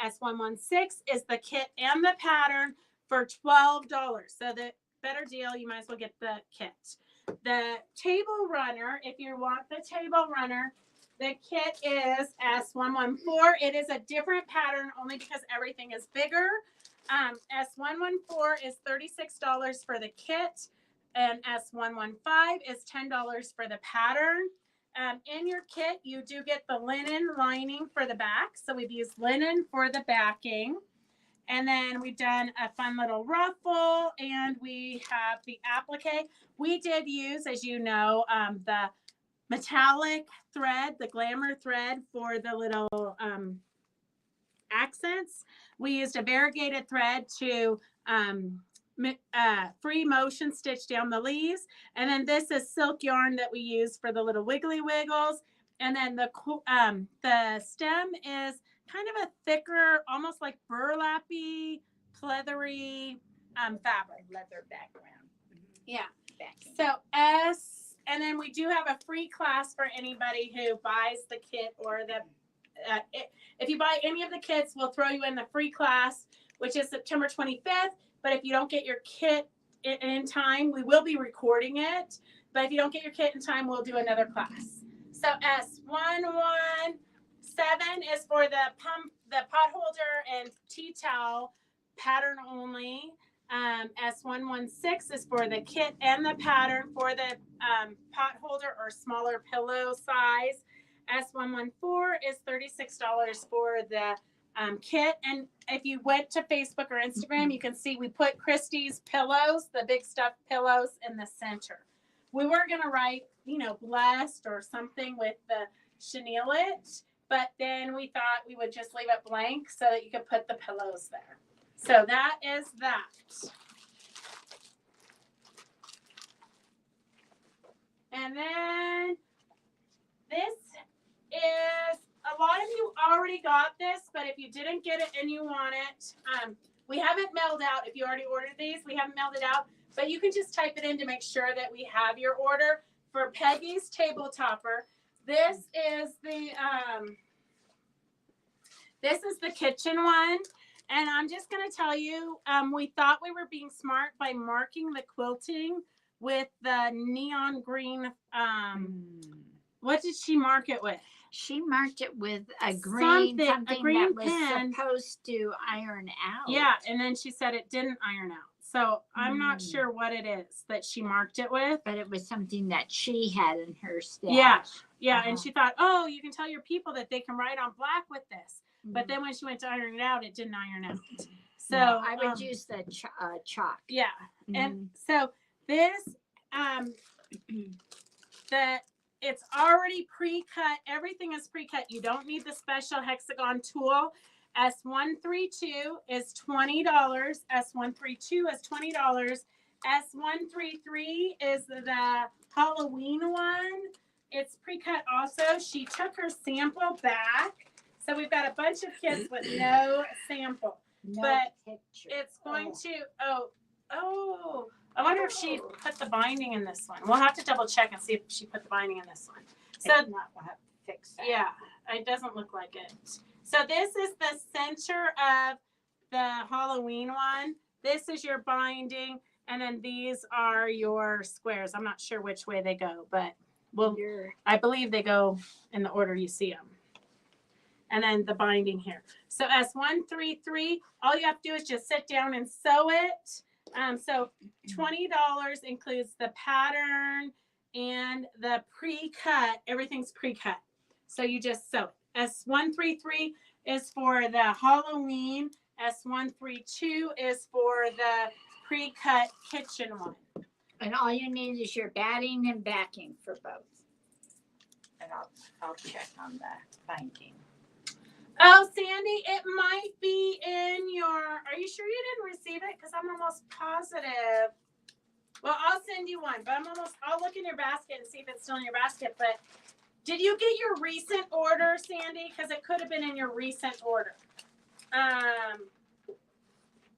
S116 is the kit and the pattern for $12. So the better deal, you might as well get the kit. The table runner, if you want the table runner, the kit is S114. It is a different pattern only because everything is bigger. S114 is $36 for the kit, and S115 is $10 for the pattern. In your kit, you do get the linen lining for the back. So we've used linen for the backing. And then we've done a fun little ruffle, and we have the applique. We did use, as you know, the metallic thread, the glamour thread for the little accents. We used a variegated thread to free motion stitch down the leaves. And then this is silk yarn that we use for the little wiggly wiggles. And then the stem is kind of a thicker, almost like burlappy, pleathery fabric. Leather background. Yeah. Backing. So and then we do have a free class for anybody who buys the kit or if you buy any of the kits, we'll throw you in the free class, which is September 25th. But if you don't get your kit in time, we will be recording it. But if you don't get your kit in time, we'll do another class. So S117 is for the pot holder and tea towel pattern only. S116 is for the kit and the pattern for the pot holder or smaller pillow size. S114 is $36 for the kit. And if you went to Facebook or Instagram, you can see we put Christie's pillows, the big stuffed pillows, in the center. We were going to write, blessed or something with the chenille it, but then we thought we would just leave it blank so that you could put the pillows there. So that is that. And then this is, a lot of you already got this, but if you didn't get it and you want it, we haven't mailed out. If you already ordered these, we haven't mailed it out, but you can just type it in to make sure that we have your order for Peggy's Table Topper. This is the kitchen one. And I'm just going to tell you, we thought we were being smart by marking the quilting with the neon green. What did she mark it with? She marked it with a green something green that was pen. supposed to iron out. Yeah, and then she said it didn't iron out. So I'm not sure what it is that she marked it with. But it was something that she had in her stash. Yeah, and she thought, oh, you can tell your people that they can write on black with this. But then when she went to iron it out, it didn't iron out. So no, I would use the chalk. Yeah, and so this, it's already pre-cut. Everything is pre-cut. You don't need the special hexagon tool. S132 is $20. S132 is $20. S133 is the Halloween one. It's pre-cut also. She took her sample back. So we've got a bunch of kits with no sample. But picture. it's going to, I wonder if she put the binding in this one. We'll have to double check and see if she put the binding in this one. So if not, we'll have to fix that. yeah, it doesn't look like it. So this is the center of the Halloween one. This is your binding, and then these are your squares. I'm not sure which way they go, but I believe they go in the order you see them. And then the binding here. So S133, all you have to do is just sit down and sew it. So $20 includes the pattern and the pre-cut. Everything's pre-cut. So you just sew it. S133 is for the Halloween. S132 is for the pre-cut kitchen one. And all you need is your batting and backing for both. And I'll check on the binding. Oh, Sandy, it might be in your. Are you sure you didn't receive it? Because I'm almost positive. Well, I'll send you one, but I'll look in your basket and see if it's still in your basket. But did you get your recent order, Sandy? Because it could have been in your recent order. And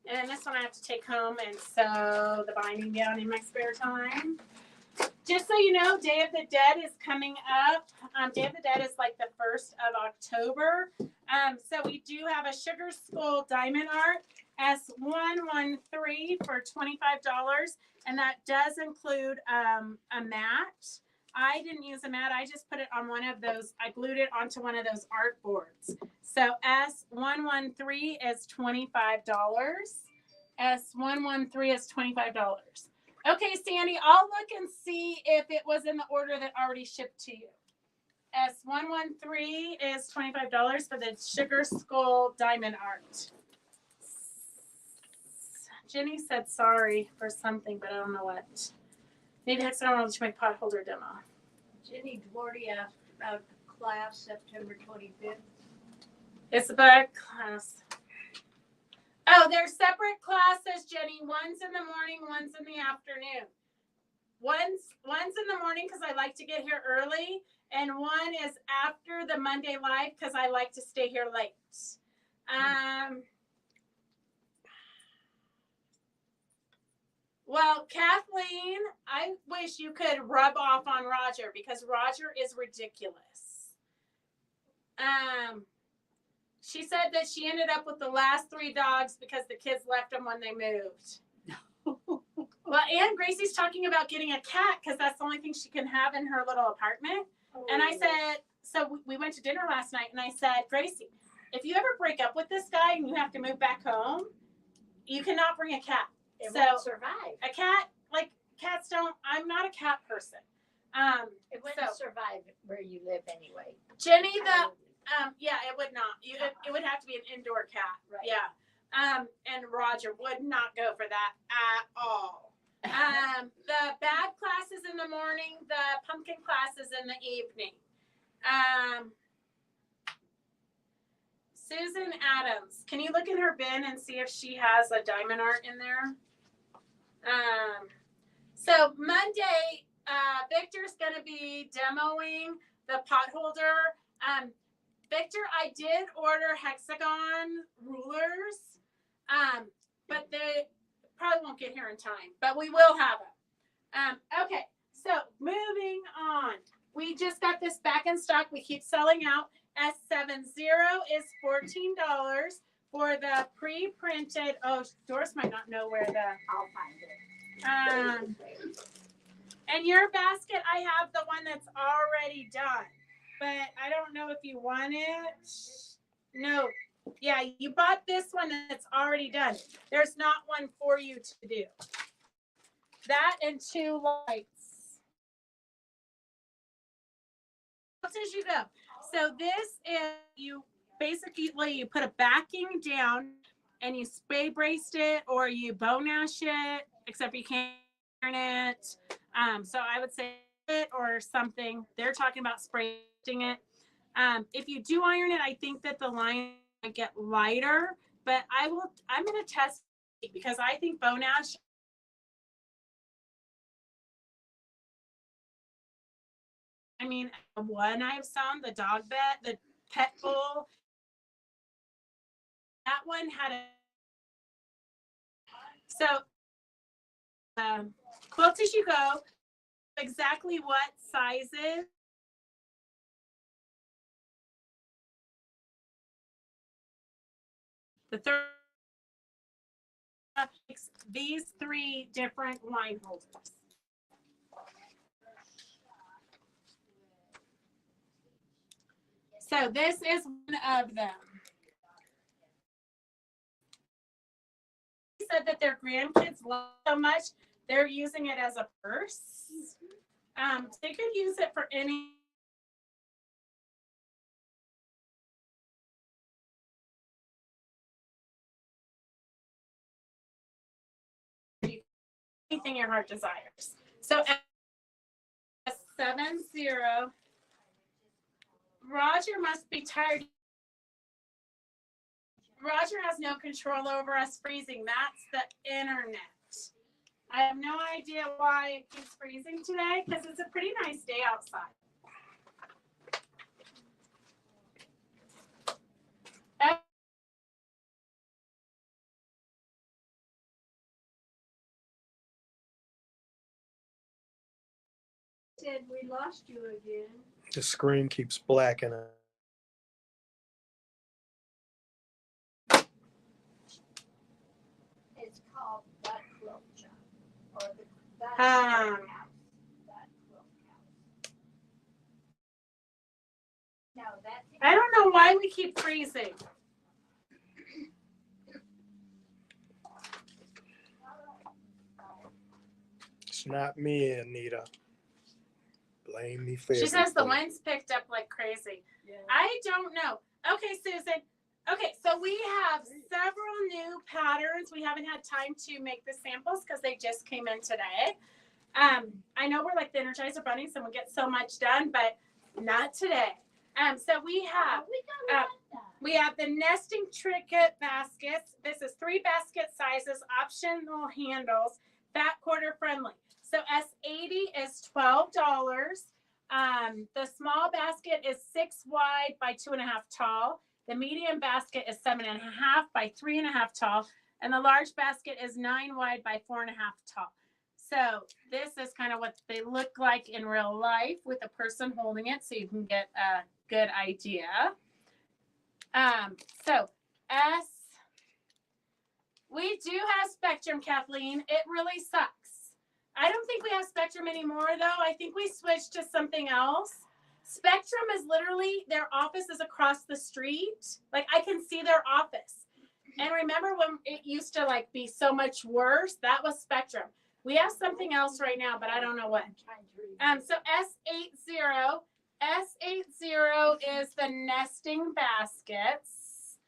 then this one I have to take home and sew the binding down in my spare time. Just so you know, Day of the Dead is coming up. Day of the Dead is like the 1st of October. So we do have a Sugar Skull Diamond Art S113 for $25. And that does include a mat. I didn't use a mat. I just put it on one of those. I glued it onto one of those art boards. So S113 is $25. S113 is $25. Okay, Sandy, I'll look and see if it was in the order that already shipped to you. S113 is $25 for the Sugar Skull Diamond Art. Jenny said sorry for something, but I don't know what. Maybe next time I'll let you make pot holder demo. Jenny Dwardy asked about the class September 25th. It's about class. Oh, they're separate classes, Jenny. One's in the morning, one's in the afternoon. One's in the morning because I like to get here early, and one is after the Monday Live because I like to stay here late. Well, Kathleen, I wish you could rub off on Roger because Roger is ridiculous. She said that she ended up with the last 3 dogs because the kids left them when they moved. Well, and Gracie's talking about getting a cat because that's the only thing she can have in her little apartment. And I said, so we went to dinner last night, and I said, Gracie, if you ever break up with this guy and you have to move back home, you cannot bring a cat. It won't survive. A cat, like cats don't, I'm not a cat person. It wouldn't survive where you live anyway. Jenny, yeah, it would not. It would have to be an indoor cat. Right. Yeah. And Roger would not go for that at all. The bad classes in the morning, the pumpkin classes in the evening. Susan Adams, can you look in her bin and see if she has a diamond art in there? So Monday, Victor's going to be demoing the pot holder. Victor, I did order hexagon rulers, but they probably won't get here in time, but we will have them. Okay, so moving on. We just got this back in stock. We keep selling out. S70 is $14 for the pre-printed. Oh, Doris might not know where the. I'll find it. And your basket, I have the one that's already done, but I don't know if you want it. No. Yeah, you bought this one that's already done. There's not one for you to do. That and 2 lights. As you go. So this is, you basically, you put a backing down and you spray braced it or you bone ash it, except you can't iron it. So I would say it or something. They're talking about spraying it. If you do iron it, I think that the line might get lighter, but I'm going to test it because I think bone ash. I mean, one I've sewn, the dog bed, the pet bowl, that one had a. So, quilt as you go, exactly what sizes The third takes these 3 different line holders. So this is one of them. They said that their grandkids love it so much, they're using it as a purse. They could use it for any. Anything your heart desires. So 70. Roger must be tired. Roger has no control over us freezing. That's the internet. I have no idea why it keeps freezing today because it's a pretty nice day outside. Said we lost you again. The screen keeps blacking out. It's called That Quilt Shop. Or the That Um, Quilt House. That Quilt House. No, that's. I don't know why we keep freezing. It's not me, Anita. Blame me for She says the everything. wind's picked up like crazy. Yeah. I don't know. Okay, Susan. Okay, so we have several new patterns. We haven't had time to make the samples because they just came in today. I know we're like the Energizer Bunnies and we get so much done, but not today. So we have we have the nesting trinket baskets. This is 3 basket sizes, optional handles, fat quarter friendly. So S80 is $12. The small basket is 6 wide by 2.5 tall. The medium basket is 7.5 by 3.5 tall. And the large basket is 9 wide by 4.5 tall. So this is kind of what they look like in real life with a person holding it so you can get a good idea. So we do have Spectrum, Kathleen. It really sucks. I don't think we have Spectrum anymore, though. I think we switched to something else. Spectrum is literally, their office is across the street. Like, I can see their office. And remember when it used to, like, be so much worse? That was Spectrum. We have something else right now, but I don't know what. So S80 is the nesting baskets.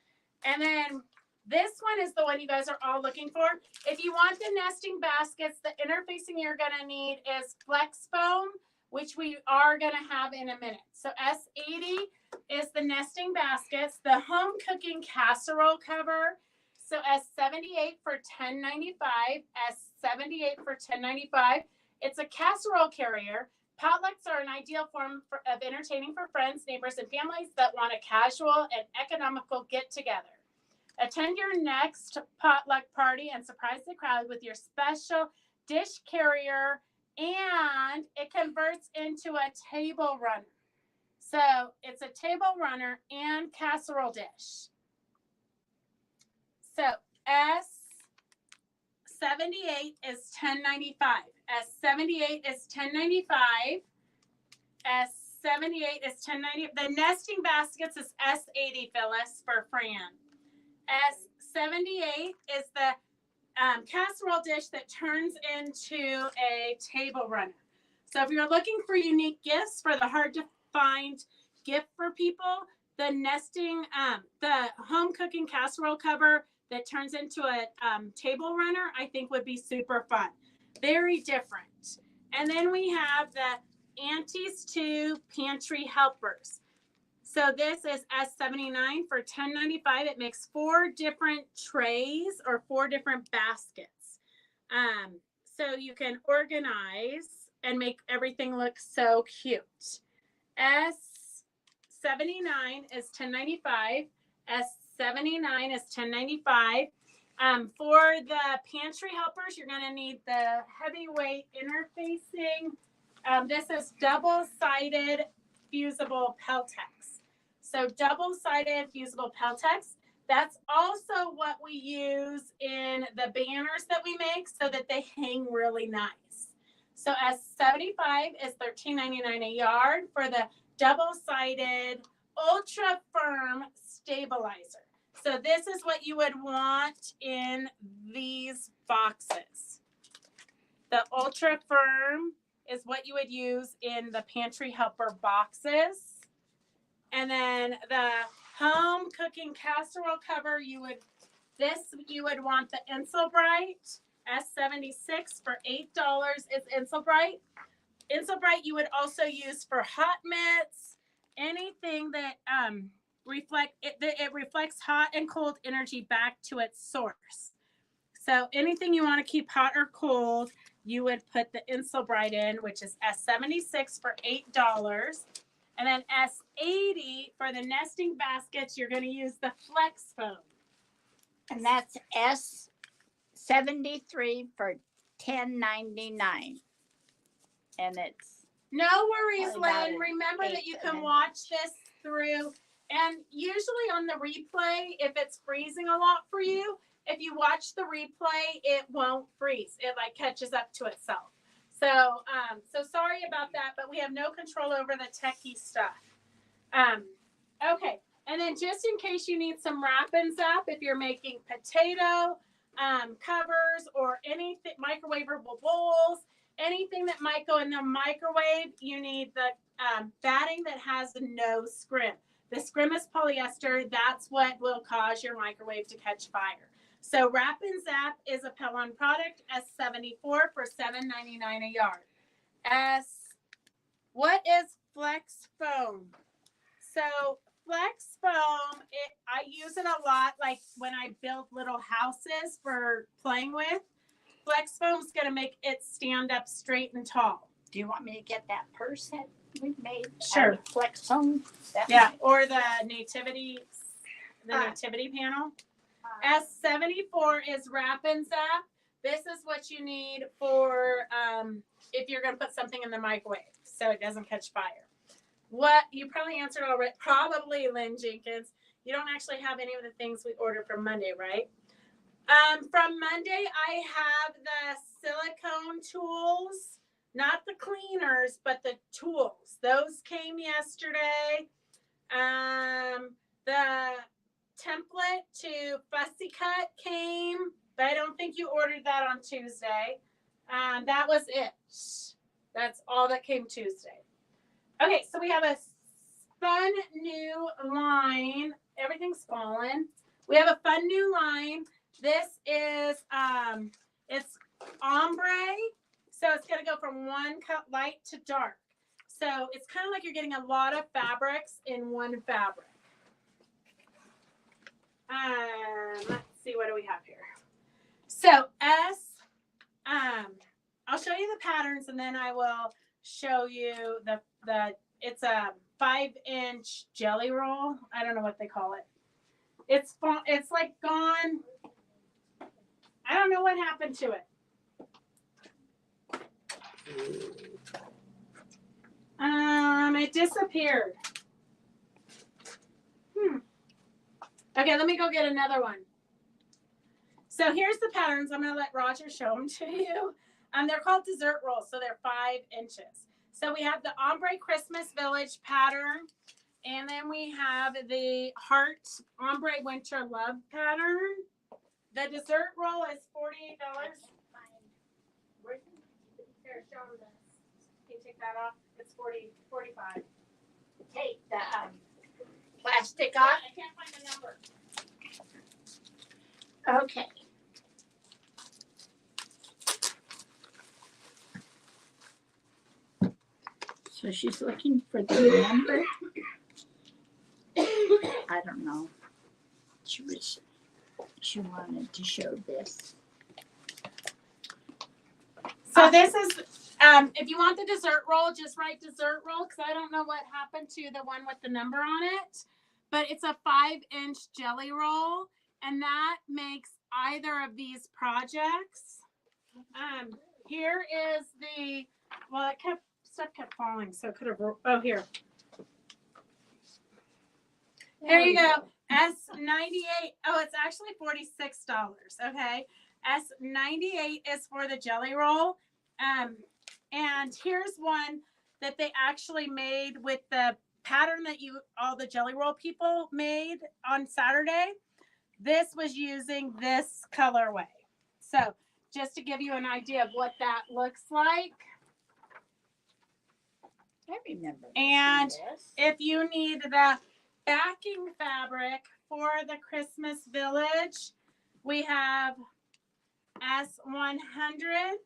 And then this one is the one you guys are all looking for. If you want the nesting baskets, the interfacing you're going to need is Flex Foam, which we are going to have in a minute. So S80 is the nesting baskets, the home cooking casserole cover. So S78 for $10.95, S78 for $10.95. It's a casserole carrier. Potlucks are an ideal form of entertaining for friends, neighbors, and families that want a casual and economical get-together. Attend your next potluck party and surprise the crowd with your special dish carrier, and it converts into a table runner. So it's a table runner and casserole dish. So S78 is $10.95. S78 is $10.95. S78 is $10.90. The nesting baskets is S80, Phyllis, for Fran. S78 is the casserole dish that turns into a table runner. So if you're looking for unique gifts for the hard to find gift for people, the nesting, the home cooking casserole cover that turns into a table runner, I think would be super fun. Very different. And then we have the Aunties 2 Pantry Helpers. So this is S79 for $10.95. It makes 4 different trays or 4 different baskets. So you can organize and make everything look so cute. S79 is $10.95. S79 is $10.95. For the pantry helpers, you're going to need the heavyweight interfacing. This is double-sided fusible Peltex. So double-sided fusible Peltex. That's also what we use in the banners that we make so that they hang really nice. So S75 is $13.99 a yard for the double-sided ultra firm stabilizer. So this is what you would want in these boxes. The ultra firm is what you would use in the pantry helper boxes. And then the home cooking casserole cover, you would want the Insulbright S76 for $8 is Insulbright. Insulbright you would also use for hot mitts, anything that it reflects hot and cold energy back to its source. So anything you want to keep hot or cold, you would put the Insulbright in, which is S76 for $8. And then S80 for the nesting baskets, you're going to use the Flex Foam. And that's S73 for $10.99. And it's No worries, Probably about Lynn. an Remember that 8 you and can then- watch this through. And usually on the replay, if it's freezing a lot for you, if you watch the replay, it won't freeze. It like catches up to itself. So, so sorry about that, but we have no control over the techie stuff. Okay. And then just in case you need some wrap and zap, if you're making potato covers or anything, microwavable bowls, anything that might go in the microwave, you need the batting that has no scrim. The scrim is polyester. That's what will cause your microwave to catch fire. So Wrap and Zap is a Pellon product, S74 for $7.99 a yard. What is Flex Foam? So Flex Foam, I use it a lot, like when I build little houses for playing with. Flex Foam's gonna make it stand up straight and tall. Do you want me to get that purse that we made? Sure. Out of Flex Foam? Yeah, or the nativity panel. S74 is Wrap and Zap. This is what you need for if you're gonna put something in the microwave so it doesn't catch fire. What you probably answered already, probably Lynn Jenkins. You don't actually have any of the things we ordered from Monday, right? From Monday, I have the silicone tools, not the cleaners, but the tools. Those came yesterday. The template to fussy cut came, but I don't think you ordered that on Tuesday. That was it. That's all that came Tuesday. Okay, so we have a fun new line. Everything's fallen. We have a fun new line. This is it's ombre, so it's gonna go from one cut light to dark. So it's kind of like you're getting a lot of fabrics in one fabric. Let's see, what do we have here? So I'll show you the patterns and then I will show you the it's a 5-inch jelly roll. I don't know what they call it. It's like gone. I don't know what happened to it. It disappeared. Okay, let me go get another one. So here's the patterns. I'm going to let Roger show them to you. They're called dessert rolls, so they're 5 inches. So we have the Ombre Christmas Village pattern, and then we have the Heart Ombre Winter Love pattern. The dessert roll is $48. Here, show them this. Can you take that off? It's $45. Take the plastic off. I can't find the number. Okay. So she's looking for the number. I don't know. She wanted to show this. So this is, if you want the dessert roll, just write dessert roll because I don't know what happened to the one with the number on it. But it's a 5-inch jelly roll, and that makes either of these projects. Here is the, well, stuff kept falling, so it could have, oh, here. Here you go. S98. Oh, it's actually $46. Okay. S98 is for the jelly roll. And here's one that they actually made with the pattern that all the jelly roll people made on Saturday. This was using this colorway. So just to give you an idea of what that looks like. I remember. And this. if you need the backing fabric for the Christmas Village, we have S100.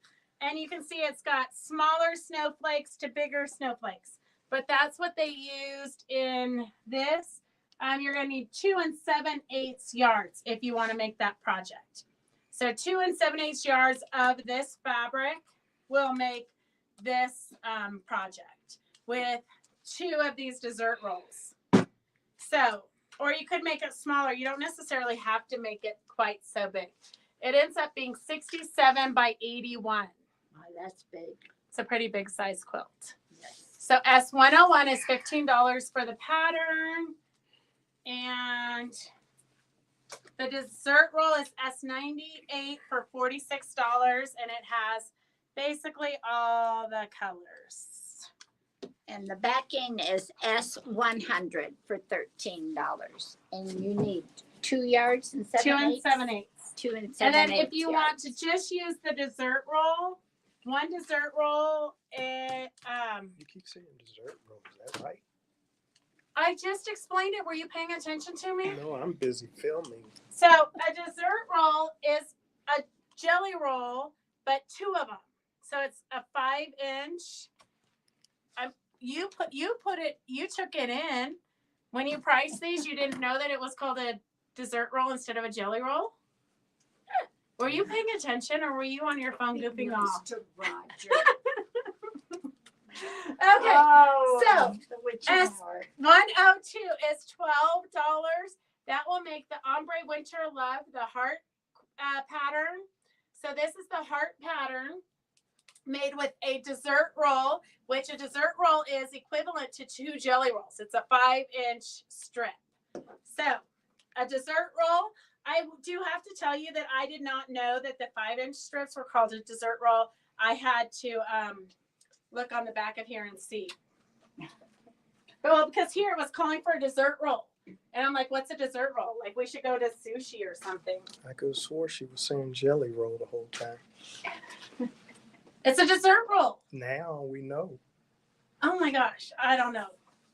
And you can see it's got smaller snowflakes to bigger snowflakes. But that's what they used in this. You're going to need 2 7/8 yards if you want to make that project. So 2 7/8 yards of this fabric will make this project with 2 of these dessert rolls. So, or you could make it smaller. You don't necessarily have to make it quite so big. It ends up being 67 by 81. Oh, that's big. It's a pretty big size quilt. Yes. So S101 is $15 for the pattern. And the dessert roll is S98 for $46. And it has basically all the colors. And the backing is S100 for $13. And you need 2 yards and 2 7/8. 7/8. 2 and 7/8. And then if you want yards. to just use the dessert roll, one dessert roll, You keep saying dessert roll. Is that right? I just explained it. Were you paying attention to me? No, I'm busy filming. So a dessert roll is a jelly roll, but 2 of them. So it's a 5-inch. You took it in. When you priced these, you didn't know that it was called a dessert roll instead of a jelly roll? Were you paying attention or were you on your phone goofing off? To Roger. Okay. So, the witching S- hour. 102 is $12. That will make the ombre winter love, the heart pattern. So this is the heart pattern made with a dessert roll, which a dessert roll is equivalent to 2 jelly rolls. It's a 5-inch strip. So a dessert roll, I do have to tell you that I did not know that the 5-inch strips were called a dessert roll. I had to look on the back of here and see. Well, because here it was calling for a dessert roll. And I'm like, what's a dessert roll? Like, we should go to sushi or something. I could have swore she was saying jelly roll the whole time. It's a dessert roll. Now we know. Oh my gosh, I don't know.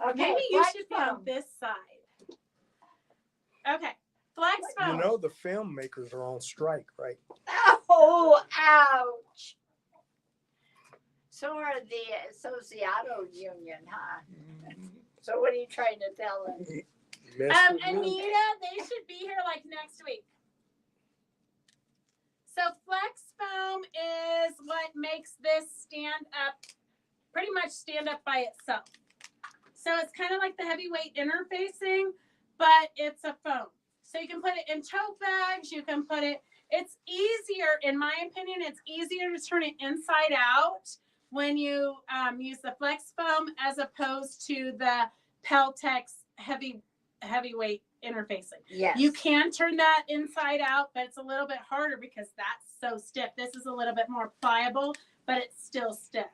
Okay, Maybe you flex should foam. film this side. Okay, flex foam. You know the film makers are on strike, right? Oh, ouch. So are the Associado Union, huh? So what are you trying to tell us? Mess with me. Anita, they should be here like next week. So flex foam is what makes this stand up, pretty much stand up by itself. So it's kind of like the heavyweight interfacing, but it's a foam. So you can put it in tote bags, you can put it, it's easier, in my opinion, it's easier to turn it inside out when you use the flex foam as opposed to the Peltex heavyweight interfacing. Yes. You can turn that inside out, but it's a little bit harder because that's so stiff. This is a little bit more pliable, but it's still stiff.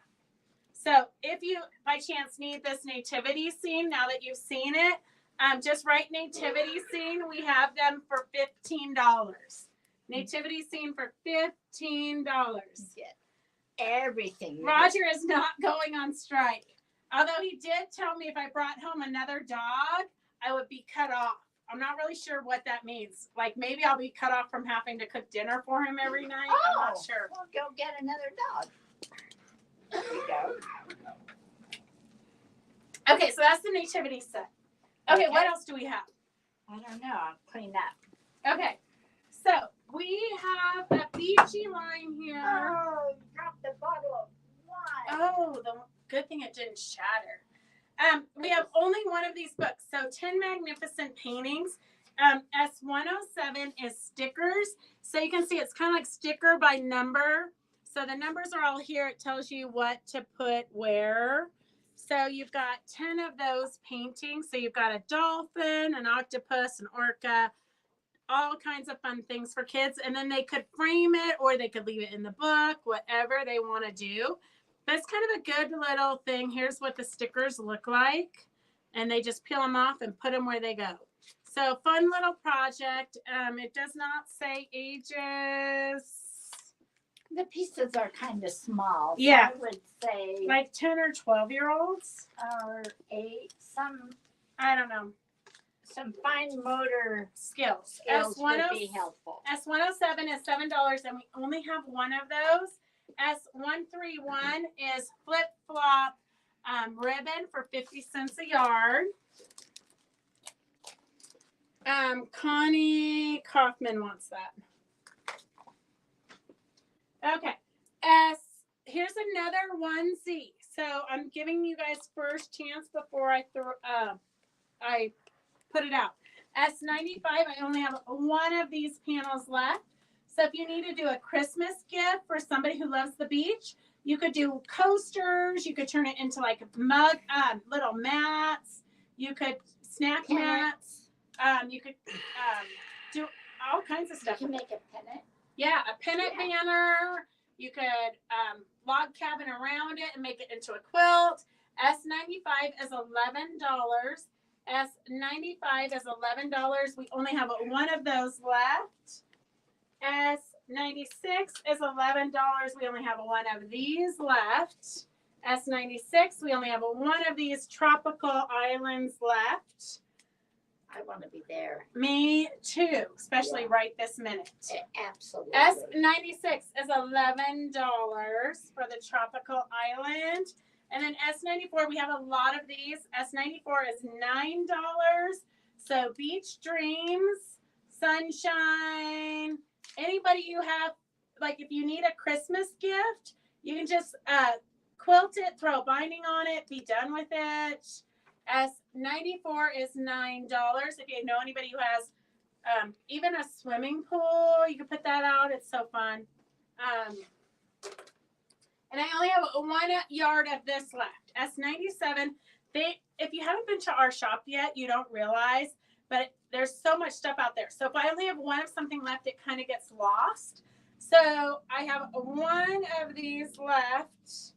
So if you by chance need this nativity scene, now that you've seen it, just write nativity scene. We have them for $15. Nativity scene for $15. Get everything. Roger is not going on strike. Although he did tell me if I brought home another dog, I would be cut off. I'm not really sure what that means. Like maybe I'll be cut off from having to cook dinner for him every night. I'm not sure. Well, go get another dog. There you go. Okay, so that's the nativity set. Okay, what else do we have? I don't know. I'll clean that. Okay, so we have a Fiji line here. Oh, you dropped the bottle of wine. Oh, the good thing it didn't shatter. We have only one of these books. So 10 Magnificent Paintings. S107 is stickers. So you can see it's kind of like sticker by number. So the numbers are all here. It tells you what to put where. So you've got 10 of those paintings. So you've got a dolphin, an octopus, an orca, all kinds of fun things for kids. And then they could frame it or they could leave it in the book, whatever they want to do. But it's kind of a good little thing. Here's what the stickers look like. And they just peel them off and put them where they go. So fun little project. It does not say ages. The pieces are kind of small. So Yeah. I would say Like 10 or 12-year-olds. or 8. I don't know. Some fine motor Skills. skills would S10 be helpful. S107 is $7 and we only have one of those. S131 is flip flop ribbon for 50 cents a yard. Connie Kaufman wants that. Okay. Here's another onesie. So I'm giving you guys first chance before I put it out. S95, I only have one of these panels left. So if you need to do a Christmas gift for somebody who loves the beach, you could do coasters. You could turn it into like mug, little mats. You could snack mats. You could do all kinds of stuff. You can make a pennant. Yeah, a pennant banner. You could log cabin around it and make it into a quilt. S95 is $11. S95 is $11. We only have one of those left. S96 is $11. We only have one of these left. S96, we only have one of these tropical islands left. I want to be there. Me too, especially right this minute. Absolutely. S96 is $11 for the tropical island. And then S94, we have a lot of these. S94 is $9. So beach dreams, sunshine, anybody you have, like if you need a Christmas gift, you can just quilt it, throw a binding on it, be done with it. S94 is $9. If you know anybody who has even a swimming pool, you can put that out. It's so fun. And I only have 1 yard of this left. S97. If you haven't been to our shop yet, you don't realize, but there's so much stuff out there. So if I only have one of something left, it kind of gets lost. So I have 1 of these left.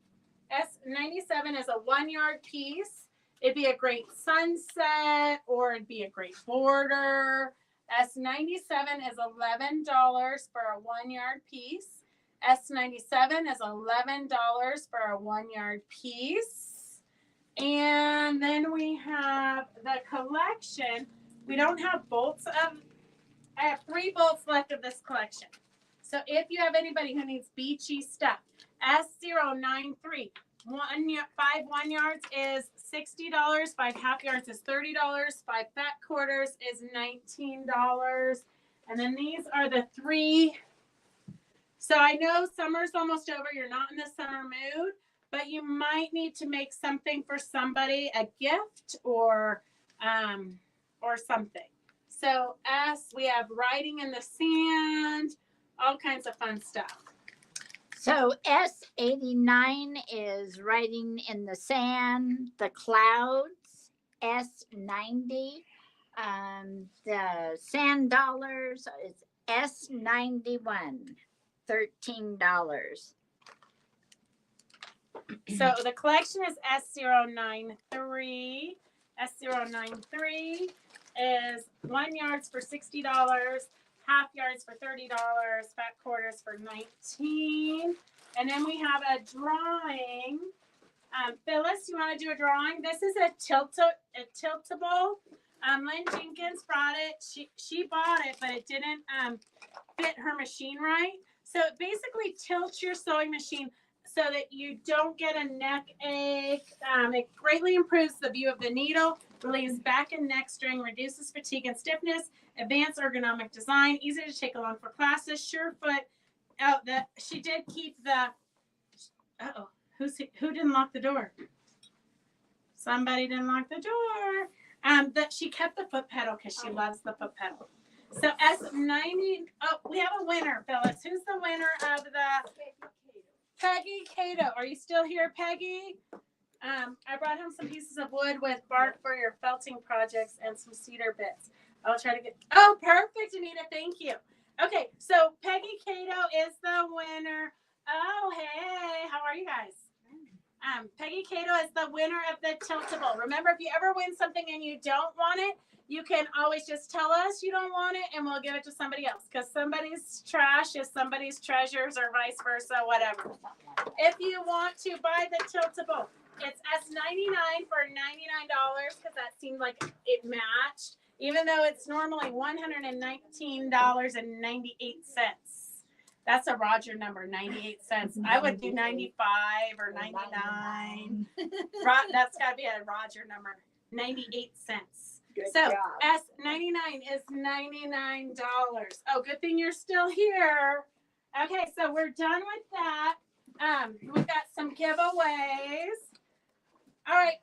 S97 is a 1 yard piece. It'd be a great sunset or it'd be a great border. S97 is $11 for a 1 yard piece. S97 is $11 for a 1 yard piece. And then we have the collection. We don't have bolts of, I have 3 bolts left of this collection. So if you have anybody who needs beachy stuff, S093, 5 1 yards is $60, 5 half yards is $30, 5 fat quarters is $19. And then these are the 3. So I know summer's almost over. You're not in the summer mood, but you might need to make something for somebody, a gift or something. So we have writing in the sand, all kinds of fun stuff. So S89 is writing in the sand, the clouds. S90, the sand dollars is S91, $13. So the collection is S093. S093 is 1 yards for $60, half yards for $30, fat quarters for $19. And then we have a drawing. Phyllis, you want to do a drawing? This is a tiltable. Lynn Jenkins brought it. She bought it, but it didn't fit her machine right. So it basically tilts your sewing machine so that you don't get a neck ache. It greatly improves the view of the needle, relieves back and neck strain, reduces fatigue and stiffness, advanced ergonomic design, easy to take along for classes, surefoot. Oh, she did keep the. Uh-oh, who didn't lock the door? Somebody didn't lock the door. That she kept the foot pedal because she loves the foot pedal. So S90. Oh, we have a winner, Phyllis. Who's the winner of the? Peggy Cato. Are you still here, Peggy? I brought home some pieces of wood with bark for your felting projects and some cedar bits. I'll try to get. Oh, perfect, Anita. Thank you. Okay, so Peggy Cato is the winner. Oh, hey, how are you guys? Peggy Cato is the winner of the Tiltable. Remember, if you ever win something and you don't want it, you can always just tell us you don't want it and we'll give it to somebody else because somebody's trash is somebody's treasures or vice versa, whatever. If you want to buy the Tiltable, it's S99 for $99 because that seemed like it matched, even though it's normally $119.98. That's a Roger number, 98 cents. I would do 95 or 99. That's got to be a Roger number, 98 cents. Good So job. S99 is $99. Oh, good thing you're still here. Okay, so we're done with that. We've got some giveaways. All right,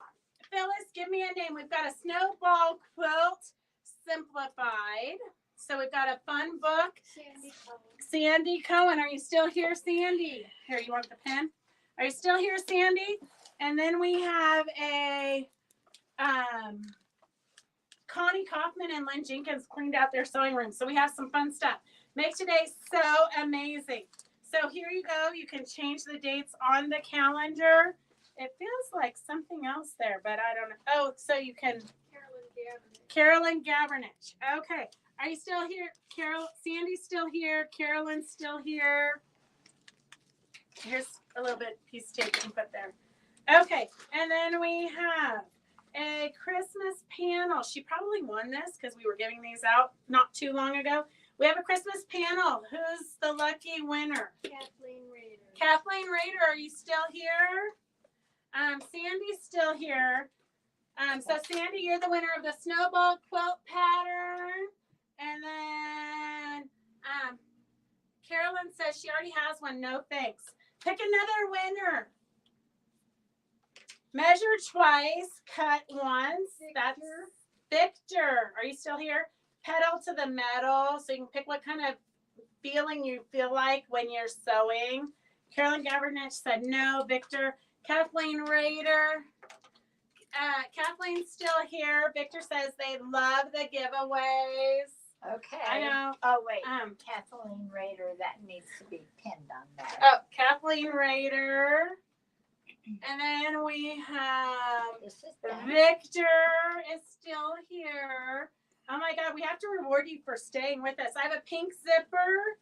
Phyllis, give me a name. We've got a Snowball Quilt Simplified. So we've got a fun book. Sandy Cohen, are you still here, Sandy? Here, you want the pen? Are you still here, Sandy? And then we have a Connie Kaufman and Lynn Jenkins cleaned out their sewing room. So we have some fun stuff. Make today so amazing. So here you go. You can change the dates on the calendar. It feels like something else there, but I don't know. Oh, so you can. Carolyn Gavernich. Okay. Are you still here? Sandy's still here. Carolyn's still here. Here's a little bit piece of tape you can put there. Okay. And then we have a Christmas panel. She probably won this because we were giving these out not too long ago. We have a Christmas panel. Who's the lucky winner? Kathleen Rader. Kathleen Rader, are you still here? Sandy's still here. So Sandy, you're the winner of the Snowball Quilt pattern. And then Carolyn says she already has one. No thanks. Pick another winner. Measure twice, cut once. That's Victor. Are you still here? Pedal to the metal. So you can pick what kind of feeling you feel like when you're sewing. Carolyn Gavernich said no. Victor. Kathleen Rader. Kathleen's still here. Victor says they love the giveaways. Okay. I know. Oh, wait. Kathleen Rader, that needs to be pinned on that. Oh, Kathleen Rader. And then we have This is that. Victor is still here. Oh my God, we have to reward you for staying with us. I have a pink zipper.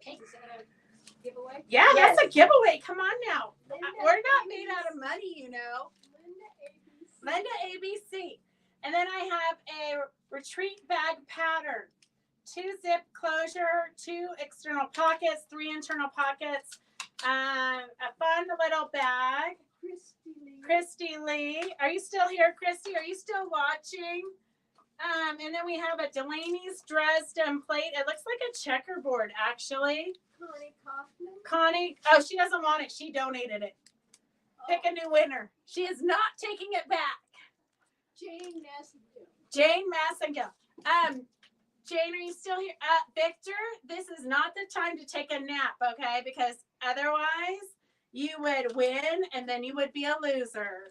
Is that a giveaway? Yeah, Yes. that's a giveaway. Come on now. Linda We're not made ABC. out of money, you know. Linda ABC. Linda ABC. And then I have a retreat bag pattern. 2 zip closure, 2 external pockets, 3 internal pockets, a fun little bag. Christy Lee. Are you still here, Christy? Are you still watching? And then we have a Delaney's Dresden plate. It looks like a checkerboard, actually. Connie Kaufman. Connie, oh, she doesn't want it. She donated it. Pick a new winner. She is not taking it back. Jane Messenger. Jane Massengill. Jane, are you still here? Victor, this is not the time to take a nap, okay? Because otherwise you would win and then you would be a loser.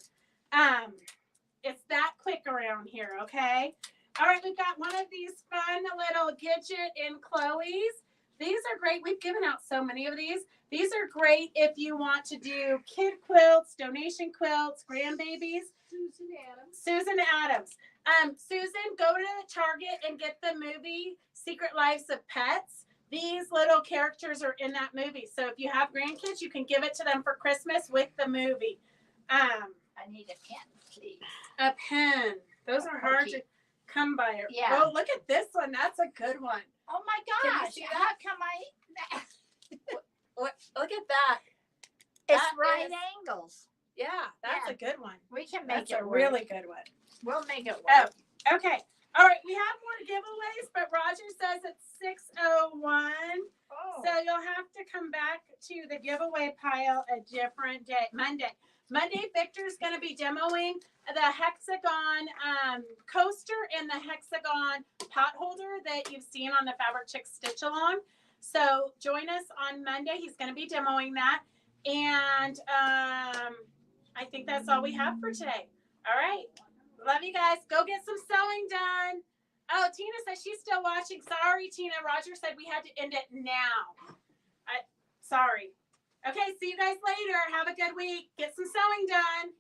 It's that quick around here, okay? All right, we've got one of these fun little Gidget in Chloe's. These are great. We've given out so many of these. These are great if you want to do kid quilts, donation quilts, grandbabies. Susan Adams. Susan, go to the Target and get the movie Secret Lives of Pets. These little characters are in that movie. So if you have grandkids, you can give it to them for Christmas with the movie. I need a pen, please. A pen. Those are hard to come by. Yeah. Oh, look at this one. That's a good one. Oh my Can you gosh! see How come I? Look at that. It's That right is- angles. Yeah, that's Yeah. a good one. We can make That's it a work. really good one. We'll make it Oh, work. okay. All right, we have more giveaways, but Roger says it's 6:01. Oh. So you'll have to come back to the giveaway pile a different day. Monday, Victor's going to be demoing the hexagon coaster and the hexagon pot holder that you've seen on the Fabric Chick Stitch Along. So join us on Monday. He's going to be demoing that. And I think that's all we have for today. All right. Love you guys. Go get some sewing done. Oh, Tina says she's still watching. Sorry, Tina. Roger said we had to end it now. Sorry. Okay, see you guys later. Have a good week. Get some sewing done.